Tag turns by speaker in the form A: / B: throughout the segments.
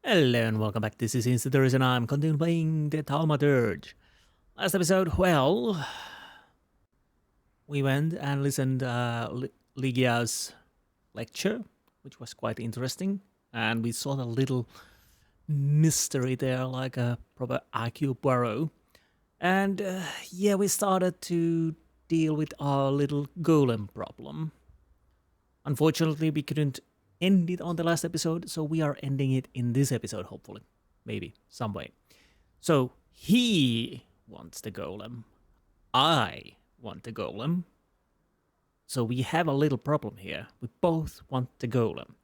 A: Hello and welcome back. This is Insti and I'm continuing playing the Thaumaturge. Last episode, we went and listened Ligia's lecture, which was quite interesting, and we saw a little mystery there, like a proper IQ burrow. And we started to deal with our little golem problem. Unfortunately, we couldn't end it on the last episode, so we are ending it in this episode, hopefully. Maybe, some way. So, he wants the golem. I want the golem. So we have a little problem here. We both want the golem.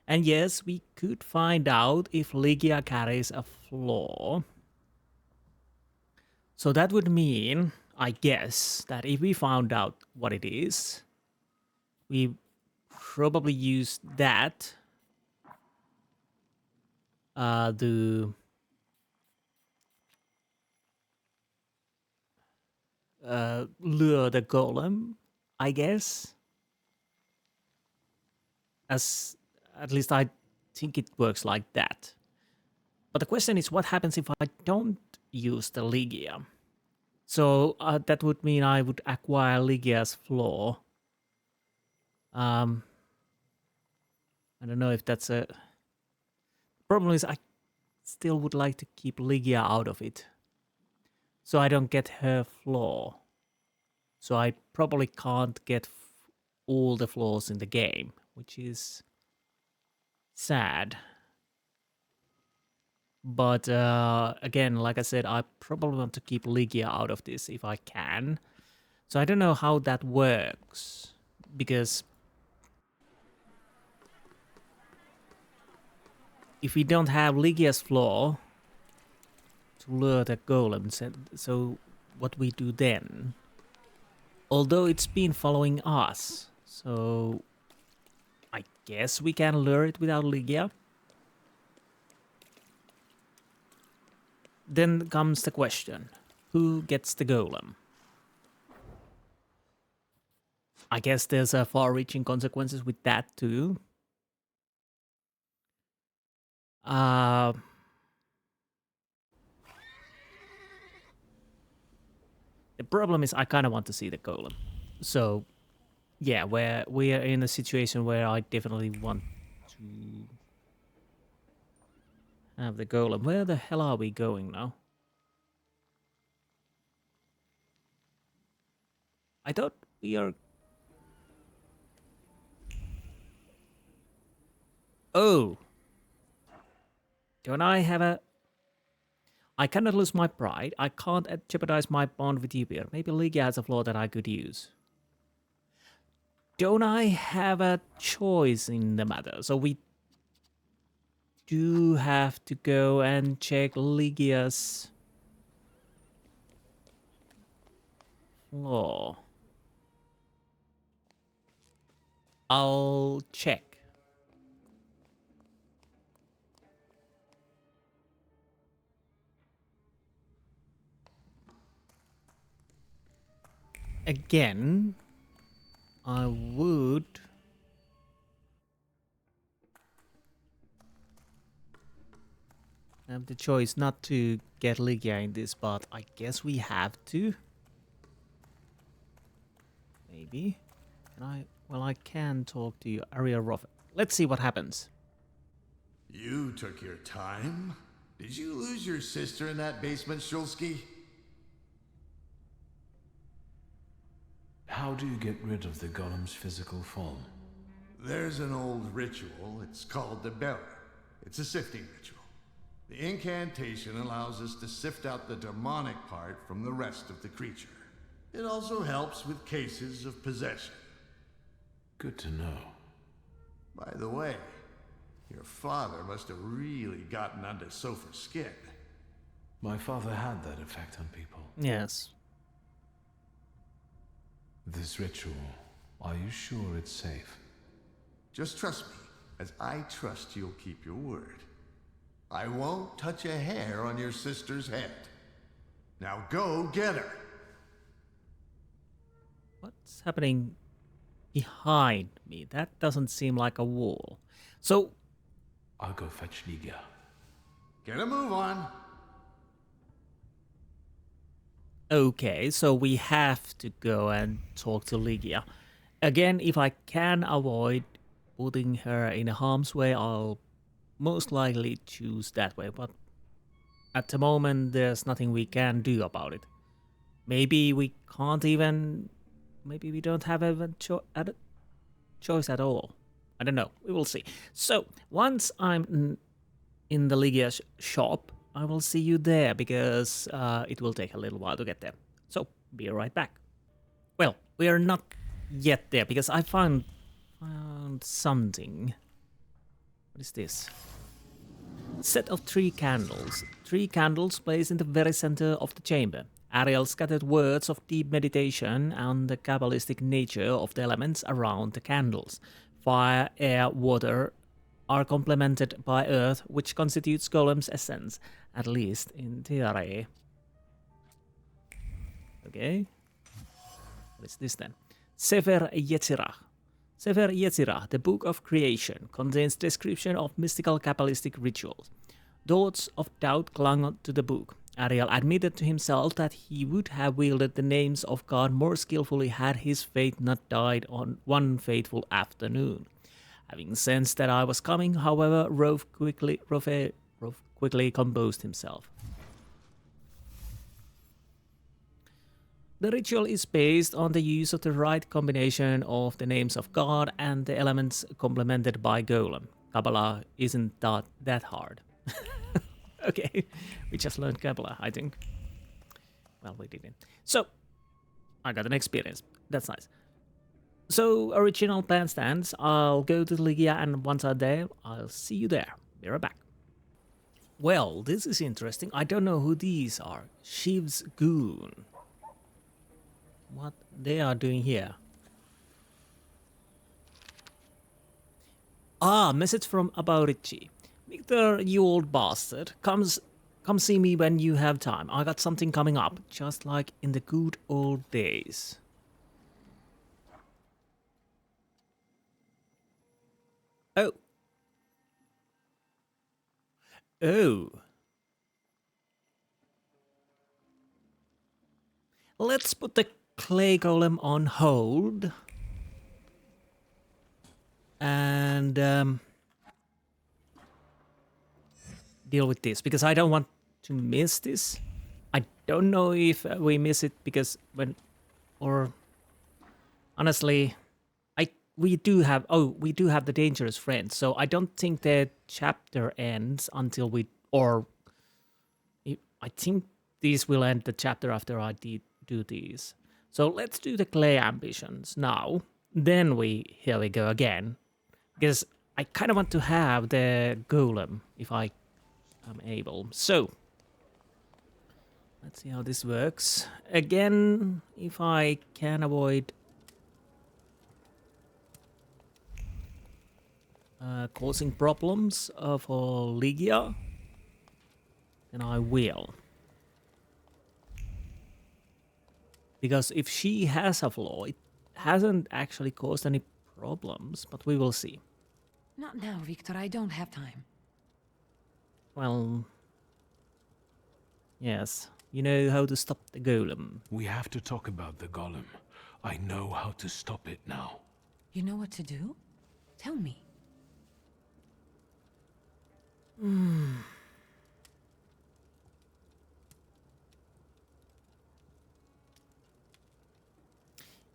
A: And yes, we could find out if Ligia carries a flaw. So that would mean, I guess, that if we found out what it is, we probably use that to lure the golem, I guess. As at least I think it works like that. But the question is, what happens if I don't use the Ligia? So that would mean I would acquire Ligia's flaw. I don't know if that's a... Problem is I still would like to keep Ligia out of it. So I don't get her flaw. So I probably can't get all the flaws in the game, which is sad. But again, like I said, I probably want to keep Ligia out of this if I can. So I don't know how that works, because if we don't have Ligia's flaw to lure the golem, so what we do then? Although it's been following us, so I guess we can lure it without Ligia. Then comes the question, who gets the golem? I guess there's far-reaching consequences with that too. The problem is I kind of want to see the golem. So, yeah, we are in a situation where I definitely want to have the golem. Where the hell are we going now? I thought we are... Oh! Don't I have a... I cannot lose my pride. I can't jeopardize my bond with you here. Maybe Ligia has a flaw that I could use. Don't I have a choice in the matter? So we do have to go and check Ligia's flaw. I'll check. Again, I would have the choice not to get Ligia in this, but I guess we have to. Maybe. Can I? Well, I can talk to you, Aria Roth. Let's see what happens.
B: You took your time? Did you lose your sister in that basement, Shulsky?
C: How do you get rid of the golem's physical form?
B: There's an old ritual. It's called the Bearer. It's a sifting ritual. The incantation allows us to sift out the demonic part from the rest of the creature. It also helps with cases of possession.
C: Good to know.
B: By the way, your father must have really gotten under Sofa's skin.
C: My father had that effect on people.
A: Yes.
C: This ritual, are you sure it's safe?
B: Just trust me, as I trust you'll keep your word. I won't touch a hair on your sister's head. Now go get her!
A: What's happening behind me? That doesn't seem like a wall. So...
C: I'll go fetch Ligia.
B: Get a move on.
A: Okay, so we have to go and talk to Ligia. Again, if I can avoid putting her in harm's way, I'll most likely choose that way, but at the moment there's nothing we can do about it. Maybe we can't even... Maybe we don't have a choice at all. I don't know, we will see. So, once I'm in the Ligia's shop, I will see you there, because it will take a little while to get there. So, be right back. Well, we are not yet there, because I found something. What is this? Set of 3 candles. 3 candles placed in the very center of the chamber. Ariel scattered words of deep meditation on the Kabbalistic nature of the elements around the candles. Fire, air, water are complemented by earth, which constitutes Golem's essence, at least in theory. Okay. What is this then? Sefer Yetzirah. Sefer Yetzirah, the Book of Creation, contains description of mystical Kabbalistic rituals. Thoughts of doubt clung to the book. Ariel admitted to himself that he would have wielded the names of God more skillfully had his faith not died on one fateful afternoon. Having sensed that I was coming, however, Rove quickly composed himself. The ritual is based on the use of the right combination of the names of God and the elements complemented by Golem. Kabbalah isn't that hard. Okay, we just learned Kabbalah, I think. Well, we didn't. So, I got an experience. That's nice. So, original plan stands. I'll go to Ligia, and once I'm there, I'll see you there. Be right back. Well, this is interesting. I don't know who these are. Shiv's Goon. What they are doing here? Ah, message from Abaurichi. Wiktor, you old bastard. Come see me when you have time. I got something coming up, just like in the good old days. Oh. Oh. Let's put the clay golem on hold. And deal with this, because I don't want to miss this. I don't know if we miss it because honestly, we do have the dangerous friend, so I don't think the chapter ends until I think these will end the chapter after I do these. So let's do the clay ambitions now. Then here we go again, because I kind of want to have the golem if I am able. So let's see how this works. Again, if I can avoid causing problems for Ligia, then I will. Because if she has a flaw, it hasn't actually caused any problems, but we will see.
D: Not now, Wiktor. I don't have time.
A: Well, yes. You know how to stop the golem.
C: We have to talk about the golem. I know how to stop it now.
D: You know what to do? Tell me.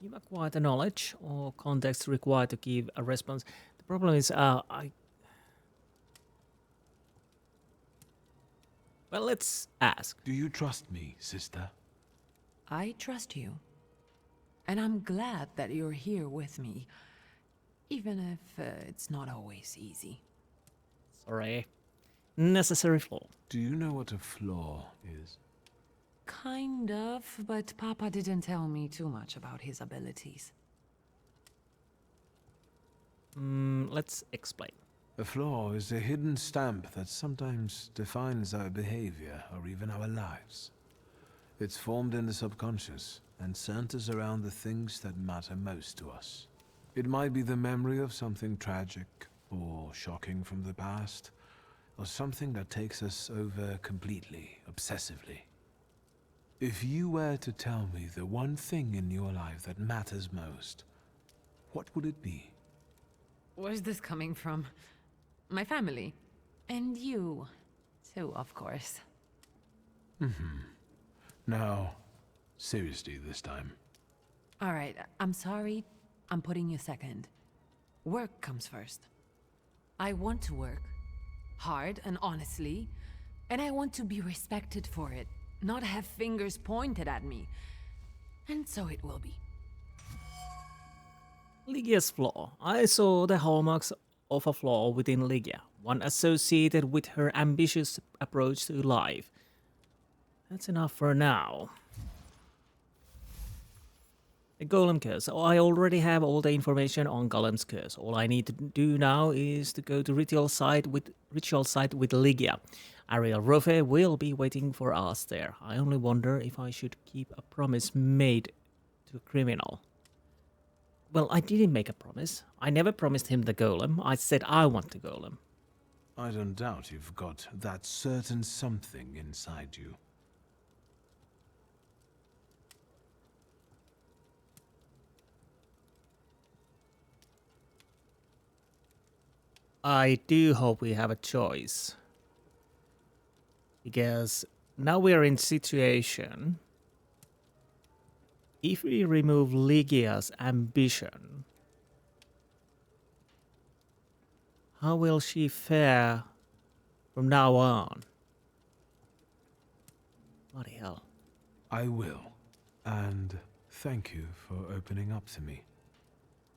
A: You acquire the knowledge or context required to give a response. The problem is, well, let's ask.
C: Do you trust me, sister?
D: I trust you. And I'm glad that you're here with me. Even if it's not always easy.
A: Sorry. Necessary flaw.
C: Do you know what a flaw is?
D: Kind of, but Papa didn't tell me too much about his abilities.
A: Let's explain.
C: A flaw is a hidden stamp that sometimes defines our behavior or even our lives. It's formed in the subconscious and centers around the things that matter most to us. It might be the memory of something tragic or shocking from the past, or something that takes us over completely, obsessively. If you were to tell me the one thing in your life that matters most, what would it be?
D: Where's this coming from? My family. And you, too, of course.
C: Now, seriously this time.
D: All right, I'm sorry. I'm putting you second. Work comes first. I want to work. Hard and honestly. And I want to be respected for it. Not have fingers pointed at me. And so it will be.
A: Lygia's flaw. I saw the hallmarks of a flaw within Lygia, one associated with her ambitious approach to life. That's enough for now. The Golem Curse. Oh, I already have all the information on Golem's Curse. All I need to do now is to go to ritual site with Lygia. Ariel Rofe will be waiting for us there. I only wonder if I should keep a promise made to a criminal. Well, I didn't make a promise. I never promised him the Golem. I said I want the Golem.
C: I don't doubt you've got that certain something inside you.
A: I do hope we have a choice. Because now we are in situation. If we remove Lygia's ambition, how will she fare from now on? Bloody hell.
C: I will. And thank you for opening up to me.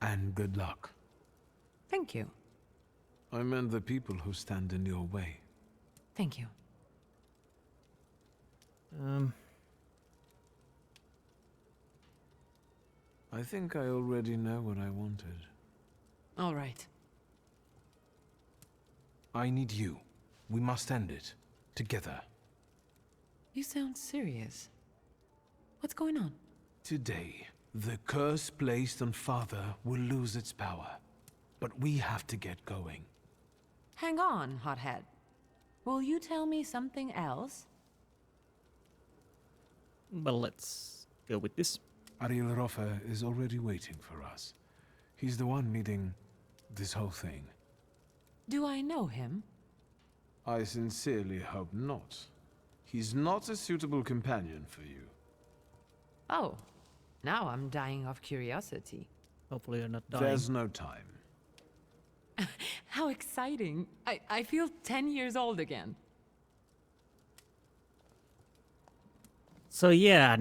C: And good luck.
D: Thank you.
C: I meant the people who stand in your way.
D: Thank you.
C: I think I already know what I wanted.
D: All right.
C: I need you. We must end it. Together.
D: You sound serious. What's going on?
C: Today, the curse placed on Father will lose its power. But we have to get going.
D: Hang on, hothead. Will you tell me something else?
A: Well, let's go with this.
C: Ariel Rofe is already waiting for us. He's the one leading this whole thing.
D: Do I know him?
C: I sincerely hope not. He's not a suitable companion for you.
D: Oh, now I'm dying of curiosity.
A: Hopefully you're not dying.
C: There's no time.
D: How exciting. I feel 10 years old again.
A: So yeah,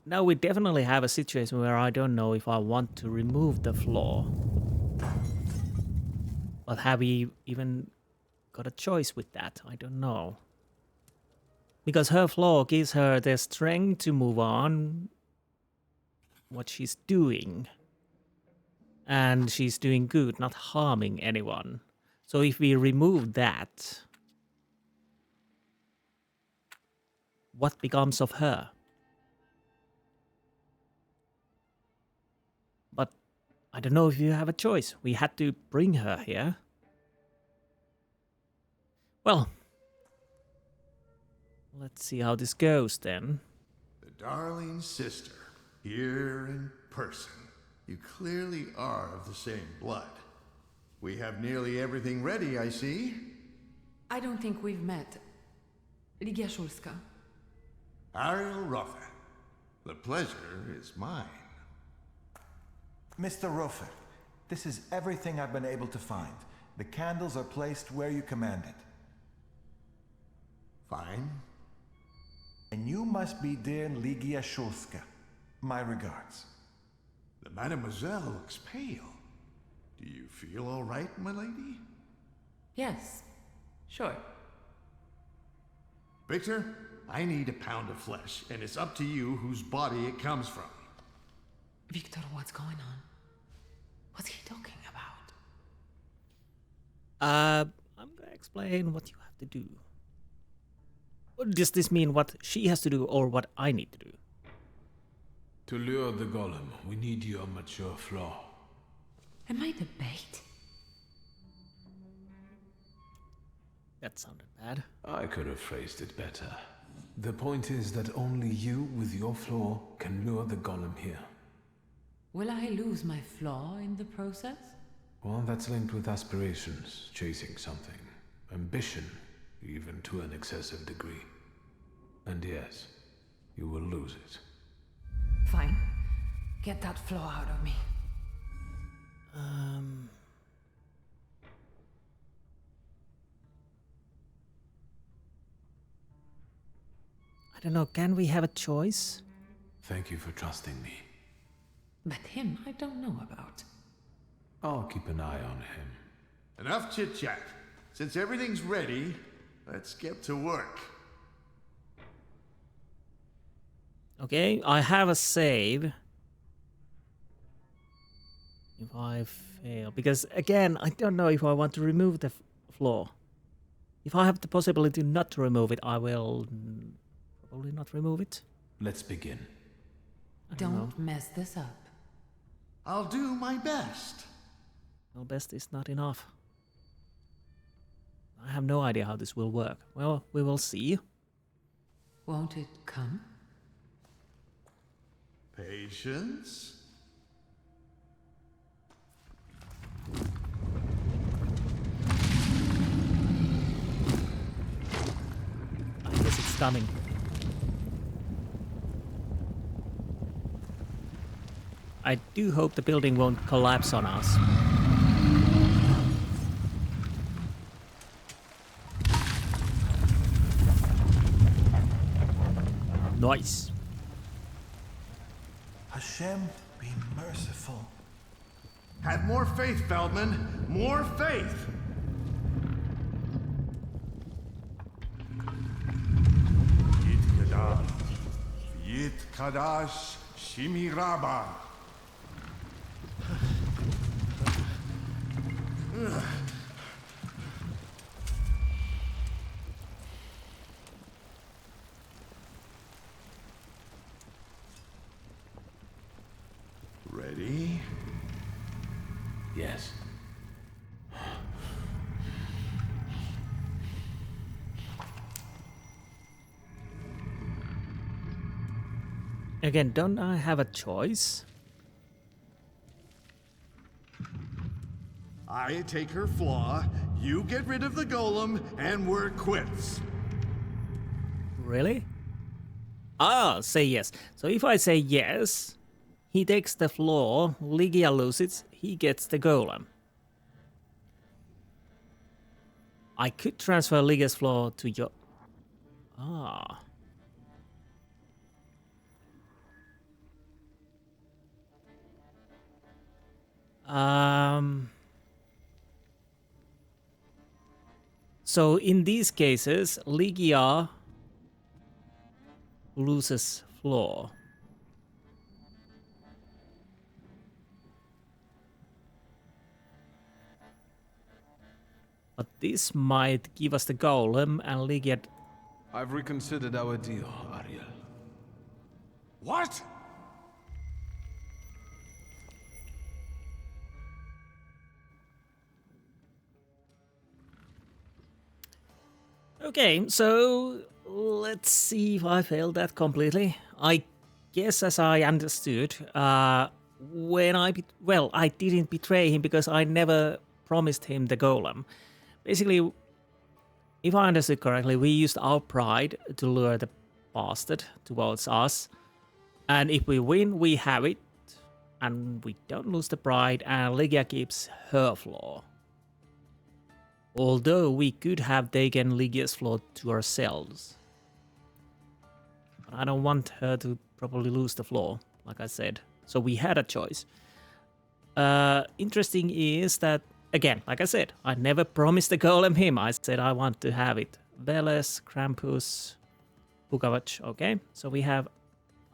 A: now we definitely have a situation where I don't know if I want to remove the flaw. But have we even got a choice with that? I don't know. Because her flaw gives her the strength to move on what she's doing. And she's doing good, not harming anyone. So if we remove that, what becomes of her? But I don't know if you have a choice. We had to bring her here. Well, let's see how this goes then.
B: The darling sister, here in person. You clearly are of the same blood. We have nearly everything ready, I see.
D: I don't think we've met. Lygia Szulska.
B: Ariel Rofe. The pleasure is mine.
E: Mr. Rofe, this is everything I've been able to find. The candles are placed where you commanded.
B: Fine.
E: And you must be dear Lygia Szulska. My regards.
B: The Mademoiselle looks pale. Do you feel all right, my lady?
D: Yes, sure.
B: Victor, I need a pound of flesh, and it's up to you whose body it comes from.
D: Wiktor, what's going on? What's he talking about?
A: I'm gonna explain what you have to do. Does this mean what she has to do or what I need to do?
C: To lure the golem, we need your mature flaw.
D: Am I the bait?
A: That sounded bad.
C: I could have phrased it better. The point is that only you with your flaw can lure the golem here.
D: Will I lose my flaw in the process?
C: Well, that's linked with aspirations, chasing something. Ambition, even to an excessive degree. And yes, you will lose it.
D: Fine. Get that flaw out of me.
A: I don't know, can we have a choice?
C: Thank you for trusting me.
D: But him, I don't know about.
C: I'll keep an eye on him.
B: Enough chit-chat. Since everything's ready, let's get to work.
A: Okay, I have a save. If I fail, because again, I don't know if I want to remove the flaw. If I have the possibility not to remove it, I will probably not remove it.
C: Let's begin.
D: Don't mess this up.
B: I'll do my best.
A: Well, best is not enough. I have no idea how this will work. Well, we will see.
D: Won't it come?
B: Patience.
A: I guess it's coming. I do hope the building won't collapse on us. Nice.
E: Hashem, be merciful.
B: Have more faith, Feldman. More faith. Yit Kadash. Yit Kadash Shimiraba. Ready?
C: Yes.
A: Again, don't I have a choice?
B: I take her flaw, you get rid of the golem, and we're quits.
A: Really? Ah, say yes. So if I say yes, he takes the flaw, Ligia loses, he gets the golem. I could transfer Ligia's flaw to your... Ah. So in these cases, Ligia loses flaw. But this might give us the golem and Ligia...
C: I've reconsidered our deal, Ariel.
B: What?
A: Okay, so let's see if I failed that completely. I guess as I understood, when I didn't betray him because I never promised him the golem. Basically, if I understood correctly, we used our pride to lure the bastard towards us. And if we win, we have it. And we don't lose the pride, and Ligia keeps her flaw. Although we could have taken Ligia's flaw to ourselves. But I don't want her to probably lose the flaw, like I said. So we had a choice. Interesting is that, again, like I said, I never promised the golem him. I said I want to have it. Veles, Krampus, Bukavach. Okay, so we have...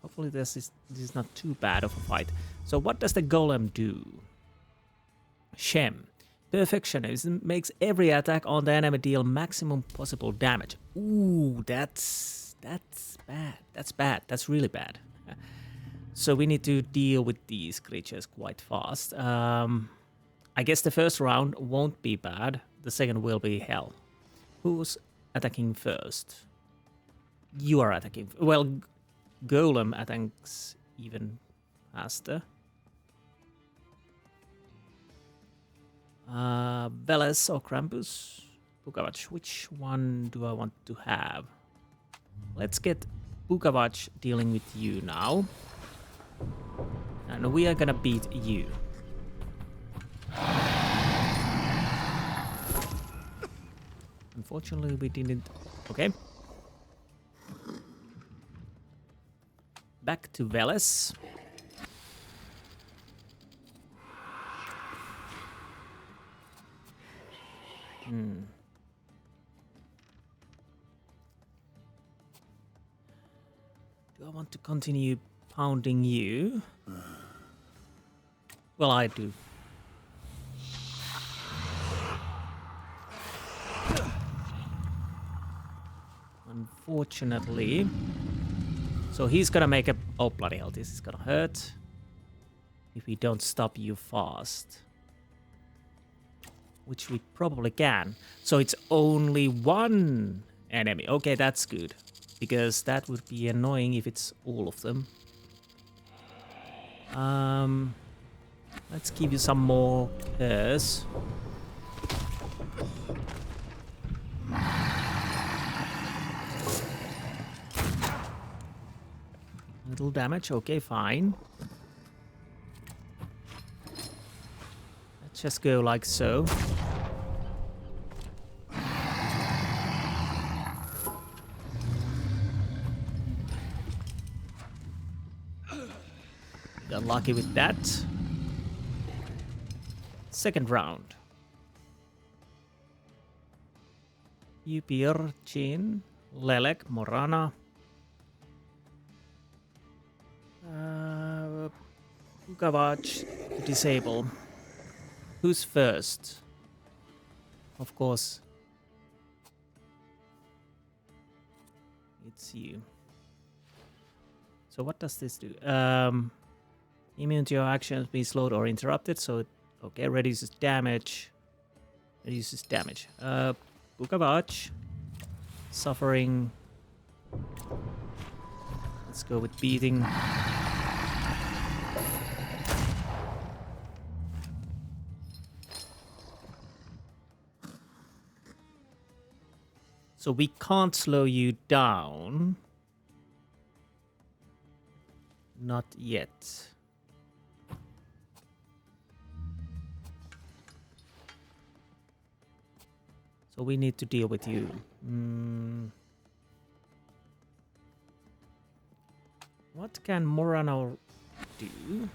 A: Hopefully this is not too bad of a fight. So what does the golem do? Shem. Perfectionism makes every attack on the enemy deal maximum possible damage. Ooh, that's bad. That's bad. That's really bad. So we need to deal with these creatures quite fast. I guess the first round won't be bad. The second will be hell. Who's attacking first? You are attacking. Well, Golem attacks even faster. Veles or Krampus? Pukavach, which one do I want to have? Let's get Pukavach dealing with you now. And we are gonna beat you. Unfortunately, we didn't... Okay. Back to Veles. Do I want to continue pounding you? Well, I do. Unfortunately. So he's gonna make a... Oh, bloody hell, this is gonna hurt. If we don't stop you fast. Which we probably can. So it's only one enemy. Okay, that's good. Because that would be annoying if it's all of them. Let's give you some more curse. Little damage, okay, fine. Let's just go like so. Got lucky with that. Second round. Yupir, Jin, Lelek, Morana. Pukavach, disable. Who's first? Of course. It's you. So what does this do? Immune to your actions be slowed or interrupted. So, okay, reduces damage. Reduces damage. Pukavach. Suffering. Let's go with beating. So we can't slow you down. Not yet. So we need to deal with you. What can Morano do?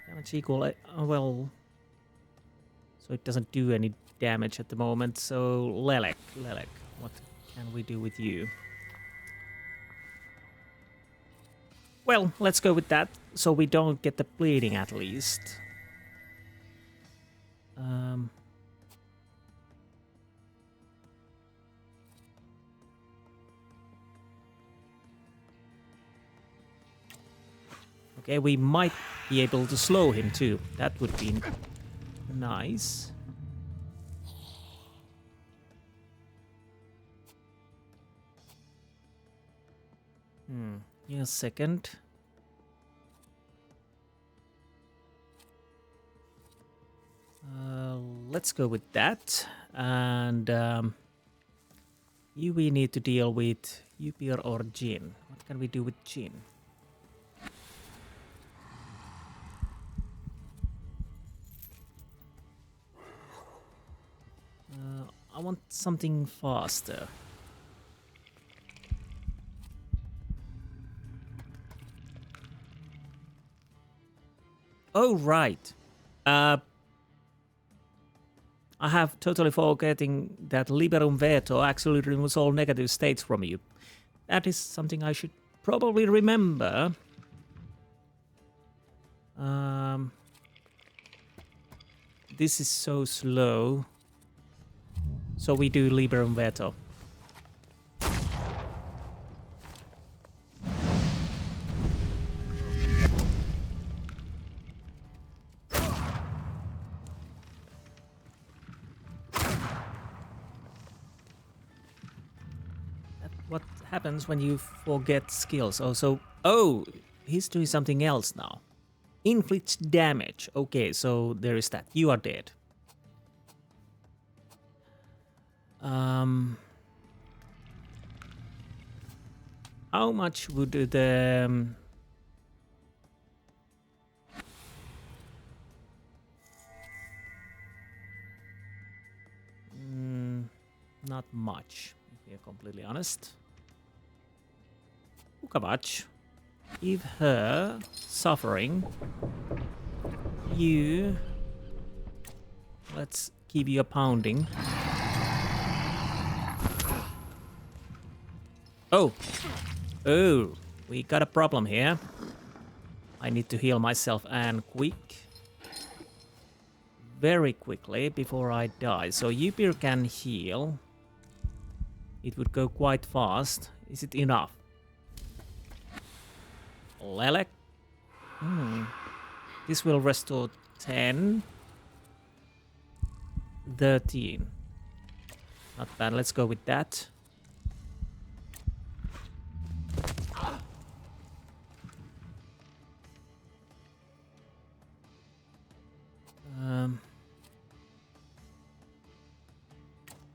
A: Damage equal... well... So it doesn't do any damage at the moment. So Lelek, what can we do with you? Well, let's go with that, so we don't get the bleeding at least. Okay, we might be able to slow him too. That would be nice. Yeah, second. Let's go with that. And you we need to deal with Yupir or Jin. What can we do with Jin? I want something faster. Oh, right. I have totally forgetting that Liberum Veto actually removes all negative states from you. That is something I should probably remember. This is so slow. So we do Liberum Veto. What happens when you forget skills? Oh, he's doing something else now. Inflicts damage. Okay, so there is that. You are dead. How much would the not much, if you're completely honest. Ukavach, give her suffering. You. Let's keep you pounding. Oh, we got a problem here. I need to heal myself and very quickly before I die. So Yupir can heal. It would go quite fast. Is it enough? Lelek? This will restore 10. 13. Not bad, let's go with that.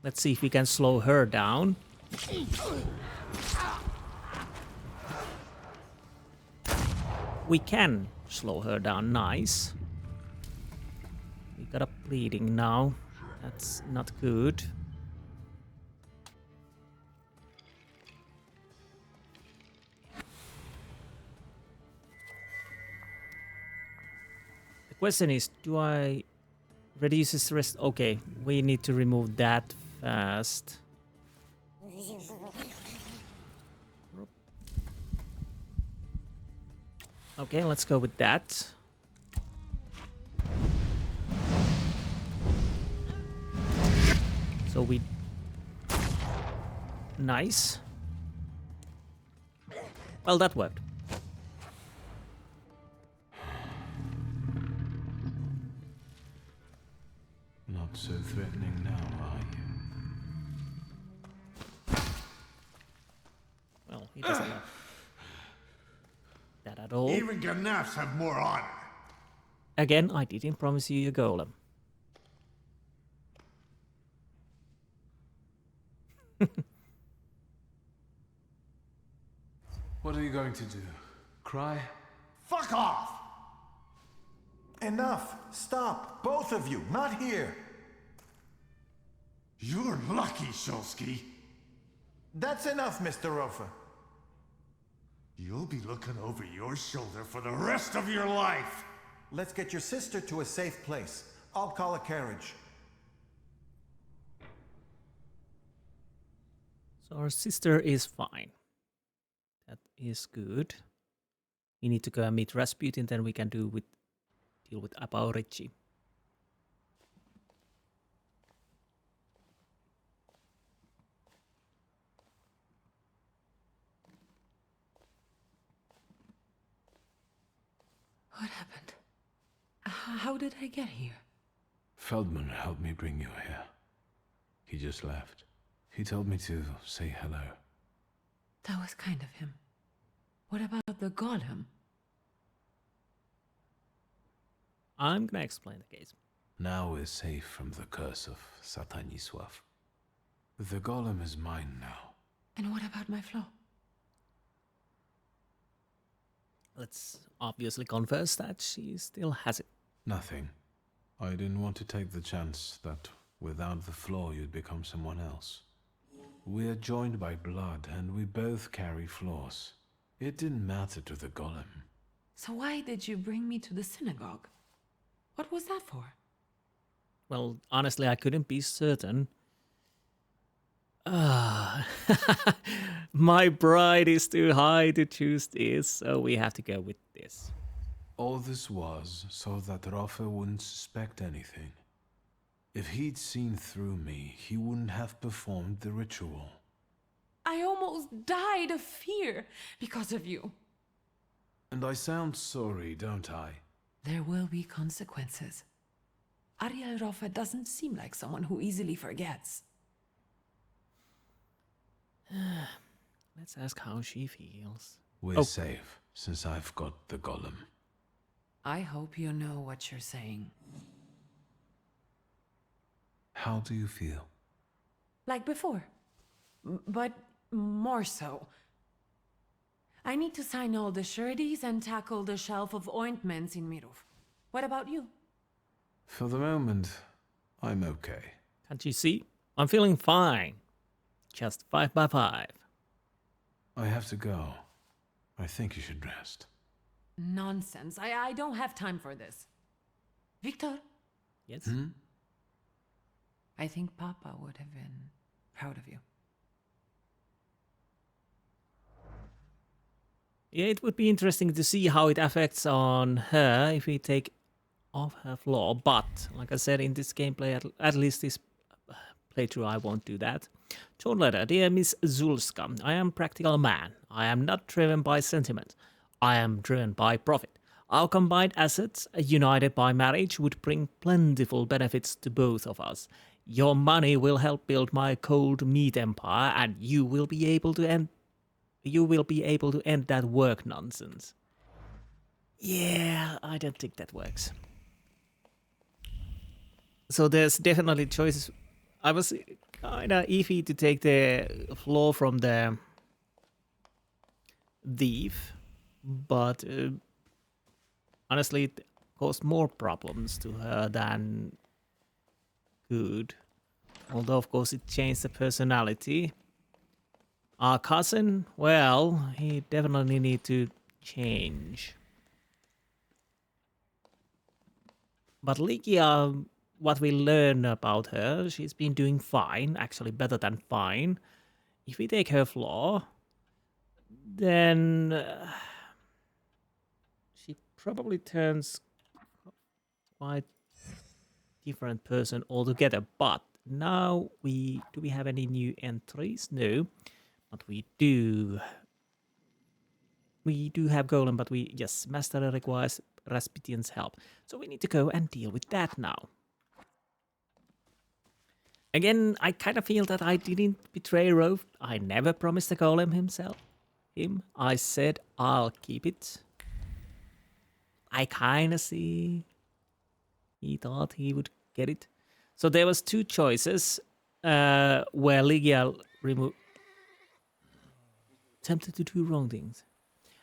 A: Let's see if we can slow her down. We can slow her down, nice. We got a bleeding now. That's not good. The question is, do I reduce his rest? Okay, we need to remove that fast. Okay, let's go with that. So we... Nice. Well, that worked.
C: Not so threatening now, are you?
A: Well, he doesn't know that at all.
B: Even Ganafs have more honor.
A: Again, I didn't promise you a golem.
C: What are you going to do? Cry?
B: Fuck off!
E: Enough! Stop! Both of you! Not here!
B: You're lucky, Shulsky.
E: That's enough, Mr. Rofa.
B: You'll be looking over your shoulder for the rest of your life.
E: Let's get your sister to a safe place. I'll call a carriage.
A: So our sister is fine. That is good. We need to go and meet Rasputin, then we can deal with Apaorichi.
D: What happened? How did I get here?
C: Feldman helped me bring you here. He just left. He told me to say hello.
D: That was kind of him. What about the golem?
A: I'm gonna explain the case.
C: Now we're safe from the curse of Satanisław. The golem is mine now.
D: And what about my flaw?
A: Let's obviously confess that she still has it.
C: Nothing. I didn't want to take the chance that without the flaw you'd become someone else. We're joined by blood and we both carry flaws. It didn't matter to the golem.
D: So why did you bring me to the synagogue? What was that for?
A: Well, honestly, I couldn't be certain. My pride is too high to choose this, so we have to go with this.
C: All this was so that Rafa wouldn't suspect anything. If he'd seen through me, he wouldn't have performed the ritual.
D: I almost died of fear because of you.
C: And I sound sorry, don't I?
D: There will be consequences. Ariel Rafa doesn't seem like someone who easily forgets.
A: Let's ask how she feels.
C: We're safe, since I've got the golem.
D: I hope you know what you're saying.
C: How do you feel?
D: Like before. But more so. I need to sign all the sureties and tackle the shelf of ointments in Mirov. What about you?
C: For the moment, I'm okay.
A: Can't you see? I'm feeling fine. Just 5 by 5.
C: I have to go. I think you should rest.
D: Nonsense. I don't have time for this. Wiktor,
A: Yes?
D: I think Papa would have been proud of you.
A: Yeah, it would be interesting to see how it affects on her if we take off her flaw. But, like I said, in this gameplay, at least this playthrough, I won't do that. Torn letter. Dear Miss Zulska, I am practical man. I am not driven by sentiment. I am driven by profit. Our combined assets, united by marriage, would bring plentiful benefits to both of us. Your money will help build my cold meat empire, and you will be able to end that work nonsense. Yeah, I don't think that works. So there's definitely choices. I was kinda iffy to take the flaw from the thief, but honestly, it caused more problems to her than good. Although, of course, it changed the personality. Our cousin, well, he definitely need to change. But Ligia, what we learn about her, she's been doing fine, actually better than fine. If we take her flaw, then she probably turns quite different person altogether. But now do we have any new entries? No, but we do. We do have Golem, but yes, Master requires Rasputian's help. So we need to go and deal with that now. Again, I kind of feel that I didn't betray Rove. I never promised the Golem him. I said I'll keep it. I kind of see he thought he would get it. So there was 2 choices where Ligia tempted to do wrong things.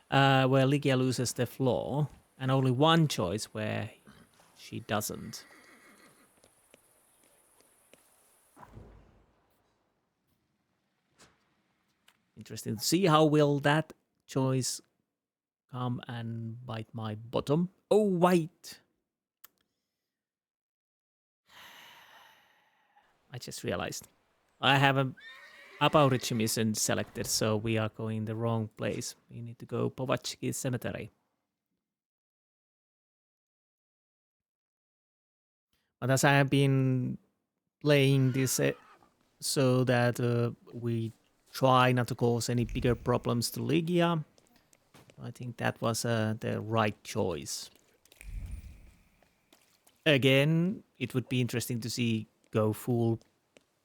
A: Where Ligia loses the flaw, and only 1 choice where she doesn't. Interesting to see how will that choice come and bite my bottom. Oh, wait. I just realized I have a Apaurich mission selected, so we are going the wrong place. We need to go Povachki Cemetery. But as I have been playing this so that we try not to cause any bigger problems to Ligia, I think that was the right choice. Again, it would be interesting to see go full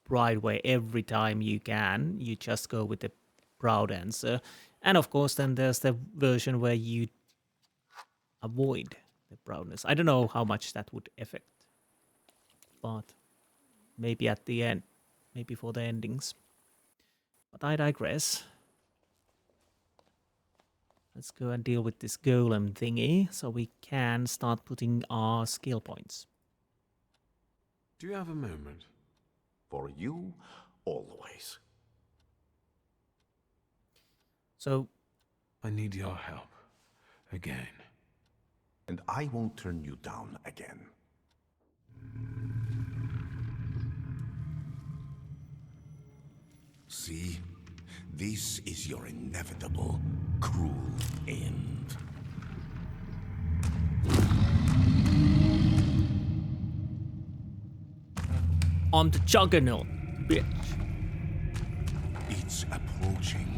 A: bride way every time you can. You just go with the proud answer. And of course, then there's the version where you avoid the proudness. I don't know how much that would affect, but maybe at the end, maybe for the endings. But I digress. Let's go and deal with this golem thingy so we can start putting our skill points.
C: Do you have a moment?
F: For you, always.
A: So,
C: I need your help. Again.
F: And I won't turn you down again. See? This is your inevitable, cruel end.
A: I'm the juggernaut, bitch.
F: It's approaching.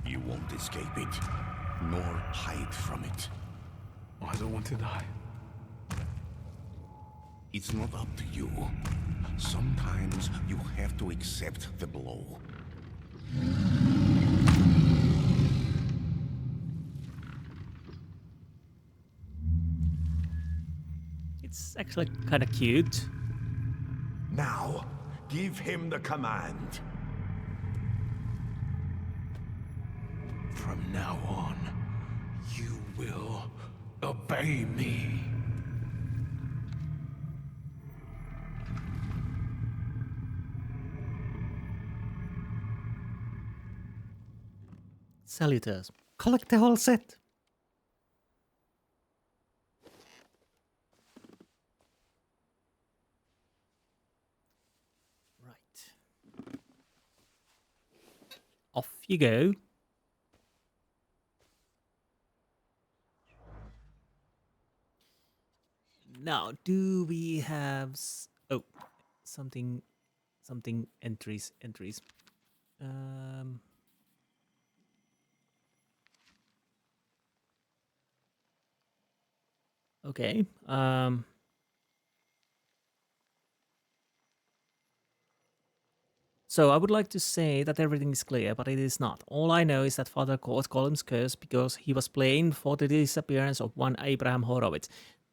F: You won't escape it, nor hide from it.
C: I don't want to die.
F: It's not up to you. Sometimes you have to accept the blow.
A: It's actually kind of cute.
F: Now, give him the command.
C: From now on, you will obey me.
A: Salutors. Collect the whole set. Right. Off you go. Now, do we have something entries. Um Okay. So I would like to say that everything is clear, but it is not. All I know is that Father caught Golem's curse because he was blamed for the disappearance of one Abraham Horowitz.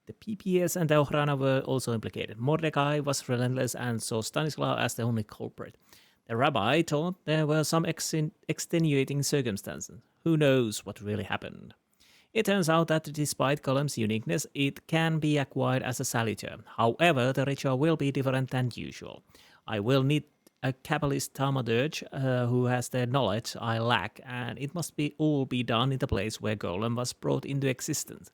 A: The PPS and the Ochrana were also implicated. Mordecai was relentless and saw Stanislaw as the only culprit. The rabbi thought there were some extenuating circumstances. Who knows what really happened? It turns out that despite Golem's uniqueness, it can be acquired as a salutor. However, the ritual will be different than usual. I will need a Kabbalist Thaumaturge who has the knowledge I lack, and it must all be done in the place where Golem was brought into existence.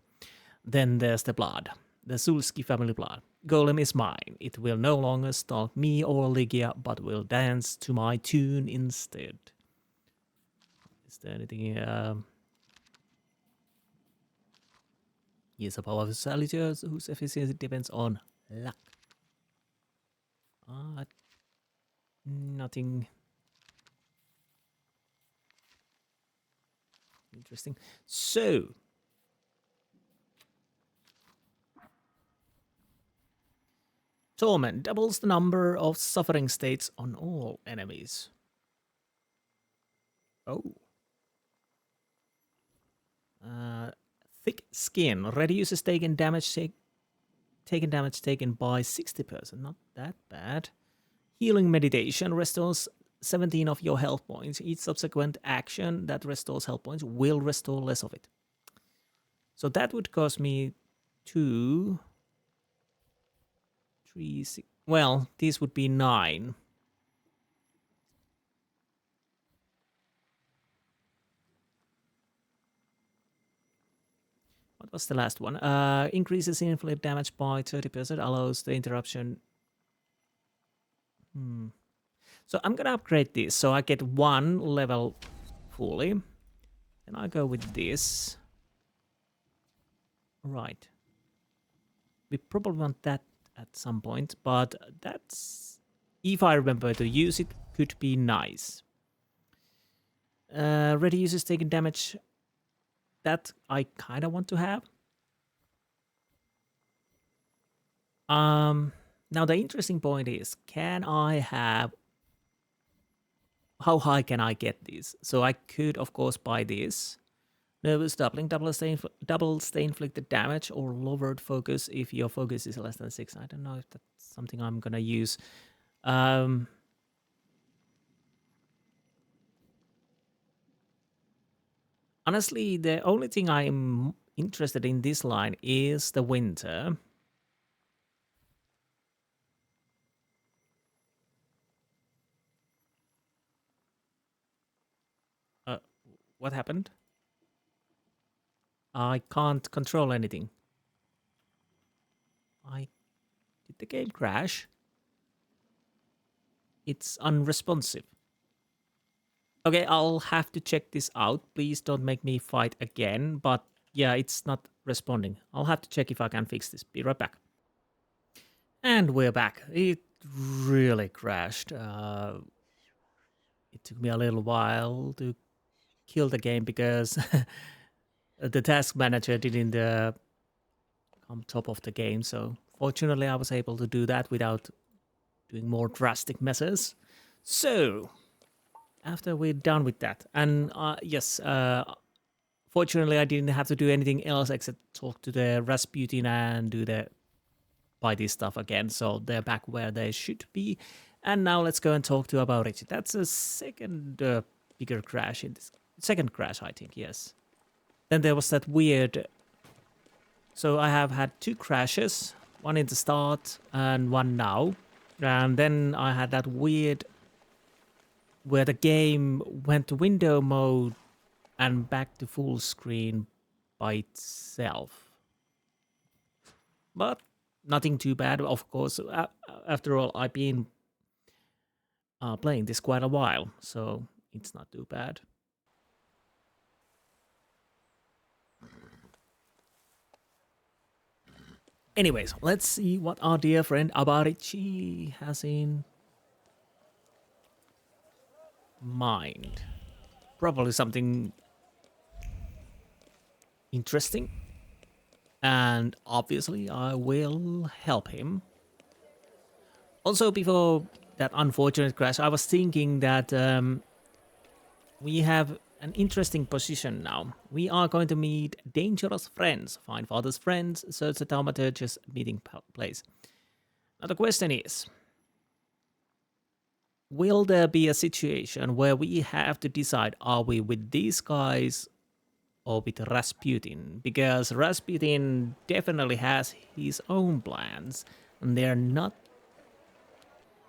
A: Then there's the blood, the Zulski family blood. Golem is mine. It will no longer stalk me or Lygia, but will dance to my tune instead. Is there anything? He is a powerful salutor whose efficiency depends on luck. Nothing interesting. So, Torment doubles the number of suffering states on all enemies. Oh. Thick skin reduces taken damage taken by 60%. Not that bad. Healing meditation restores 17 of your health points. Each subsequent action that restores health points will restore less of it. So that would cost me 2, 3, 6. Well, this would be 9. What was the last one? Increases inflict damage by 30%, allows the interruption. So I'm gonna upgrade this so I get 1 level fully. Then I go with this. Right. We probably want that at some point, but that's, if I remember to use it, could be nice. Reduces taken damage. That I kind of want to have. Now the interesting point is, can I have... How high can I get these? So I could, of course, buy this. Nervous doubling, double stay inflicted damage, or lowered focus if your focus is less than 6. I don't know if that's something I'm gonna use. Honestly, the only thing I'm interested in this line is the winter. What happened? I can't control anything. Did the game crash? It's unresponsive. Okay, I'll have to check this out. Please don't make me fight again. But yeah, it's not responding. I'll have to check if I can fix this. Be right back. And we're back. It really crashed. It took me a little while to kill the game because the task manager didn't come top of the game. So fortunately, I was able to do that without doing more drastic messes. So after we're done with that, and yes, fortunately I didn't have to do anything else except talk to the Rasputin and do the Bitey stuff again, so they're back where they should be. And now let's go and talk to about it. That's a second bigger crash in this. Second crash, I think, yes. Then there was that weird... So I have had 2 crashes, one in the start and one now. And then I had that weird... where the game went to window mode and back to full screen by itself. But nothing too bad, of course. After all, I've been playing this quite a while, so it's not too bad. Anyways, let's see what our dear friend Abarici has in mind. Probably something interesting. And obviously I will help him. Also, before that unfortunate crash, I was thinking that we have an interesting position now. We are going to meet dangerous friends, find father's friends, search the Thaumaturge's meeting place. Now the question is, will there be a situation where we have to decide, are we with these guys or with Rasputin? Because Rasputin definitely has his own plans, and they're not...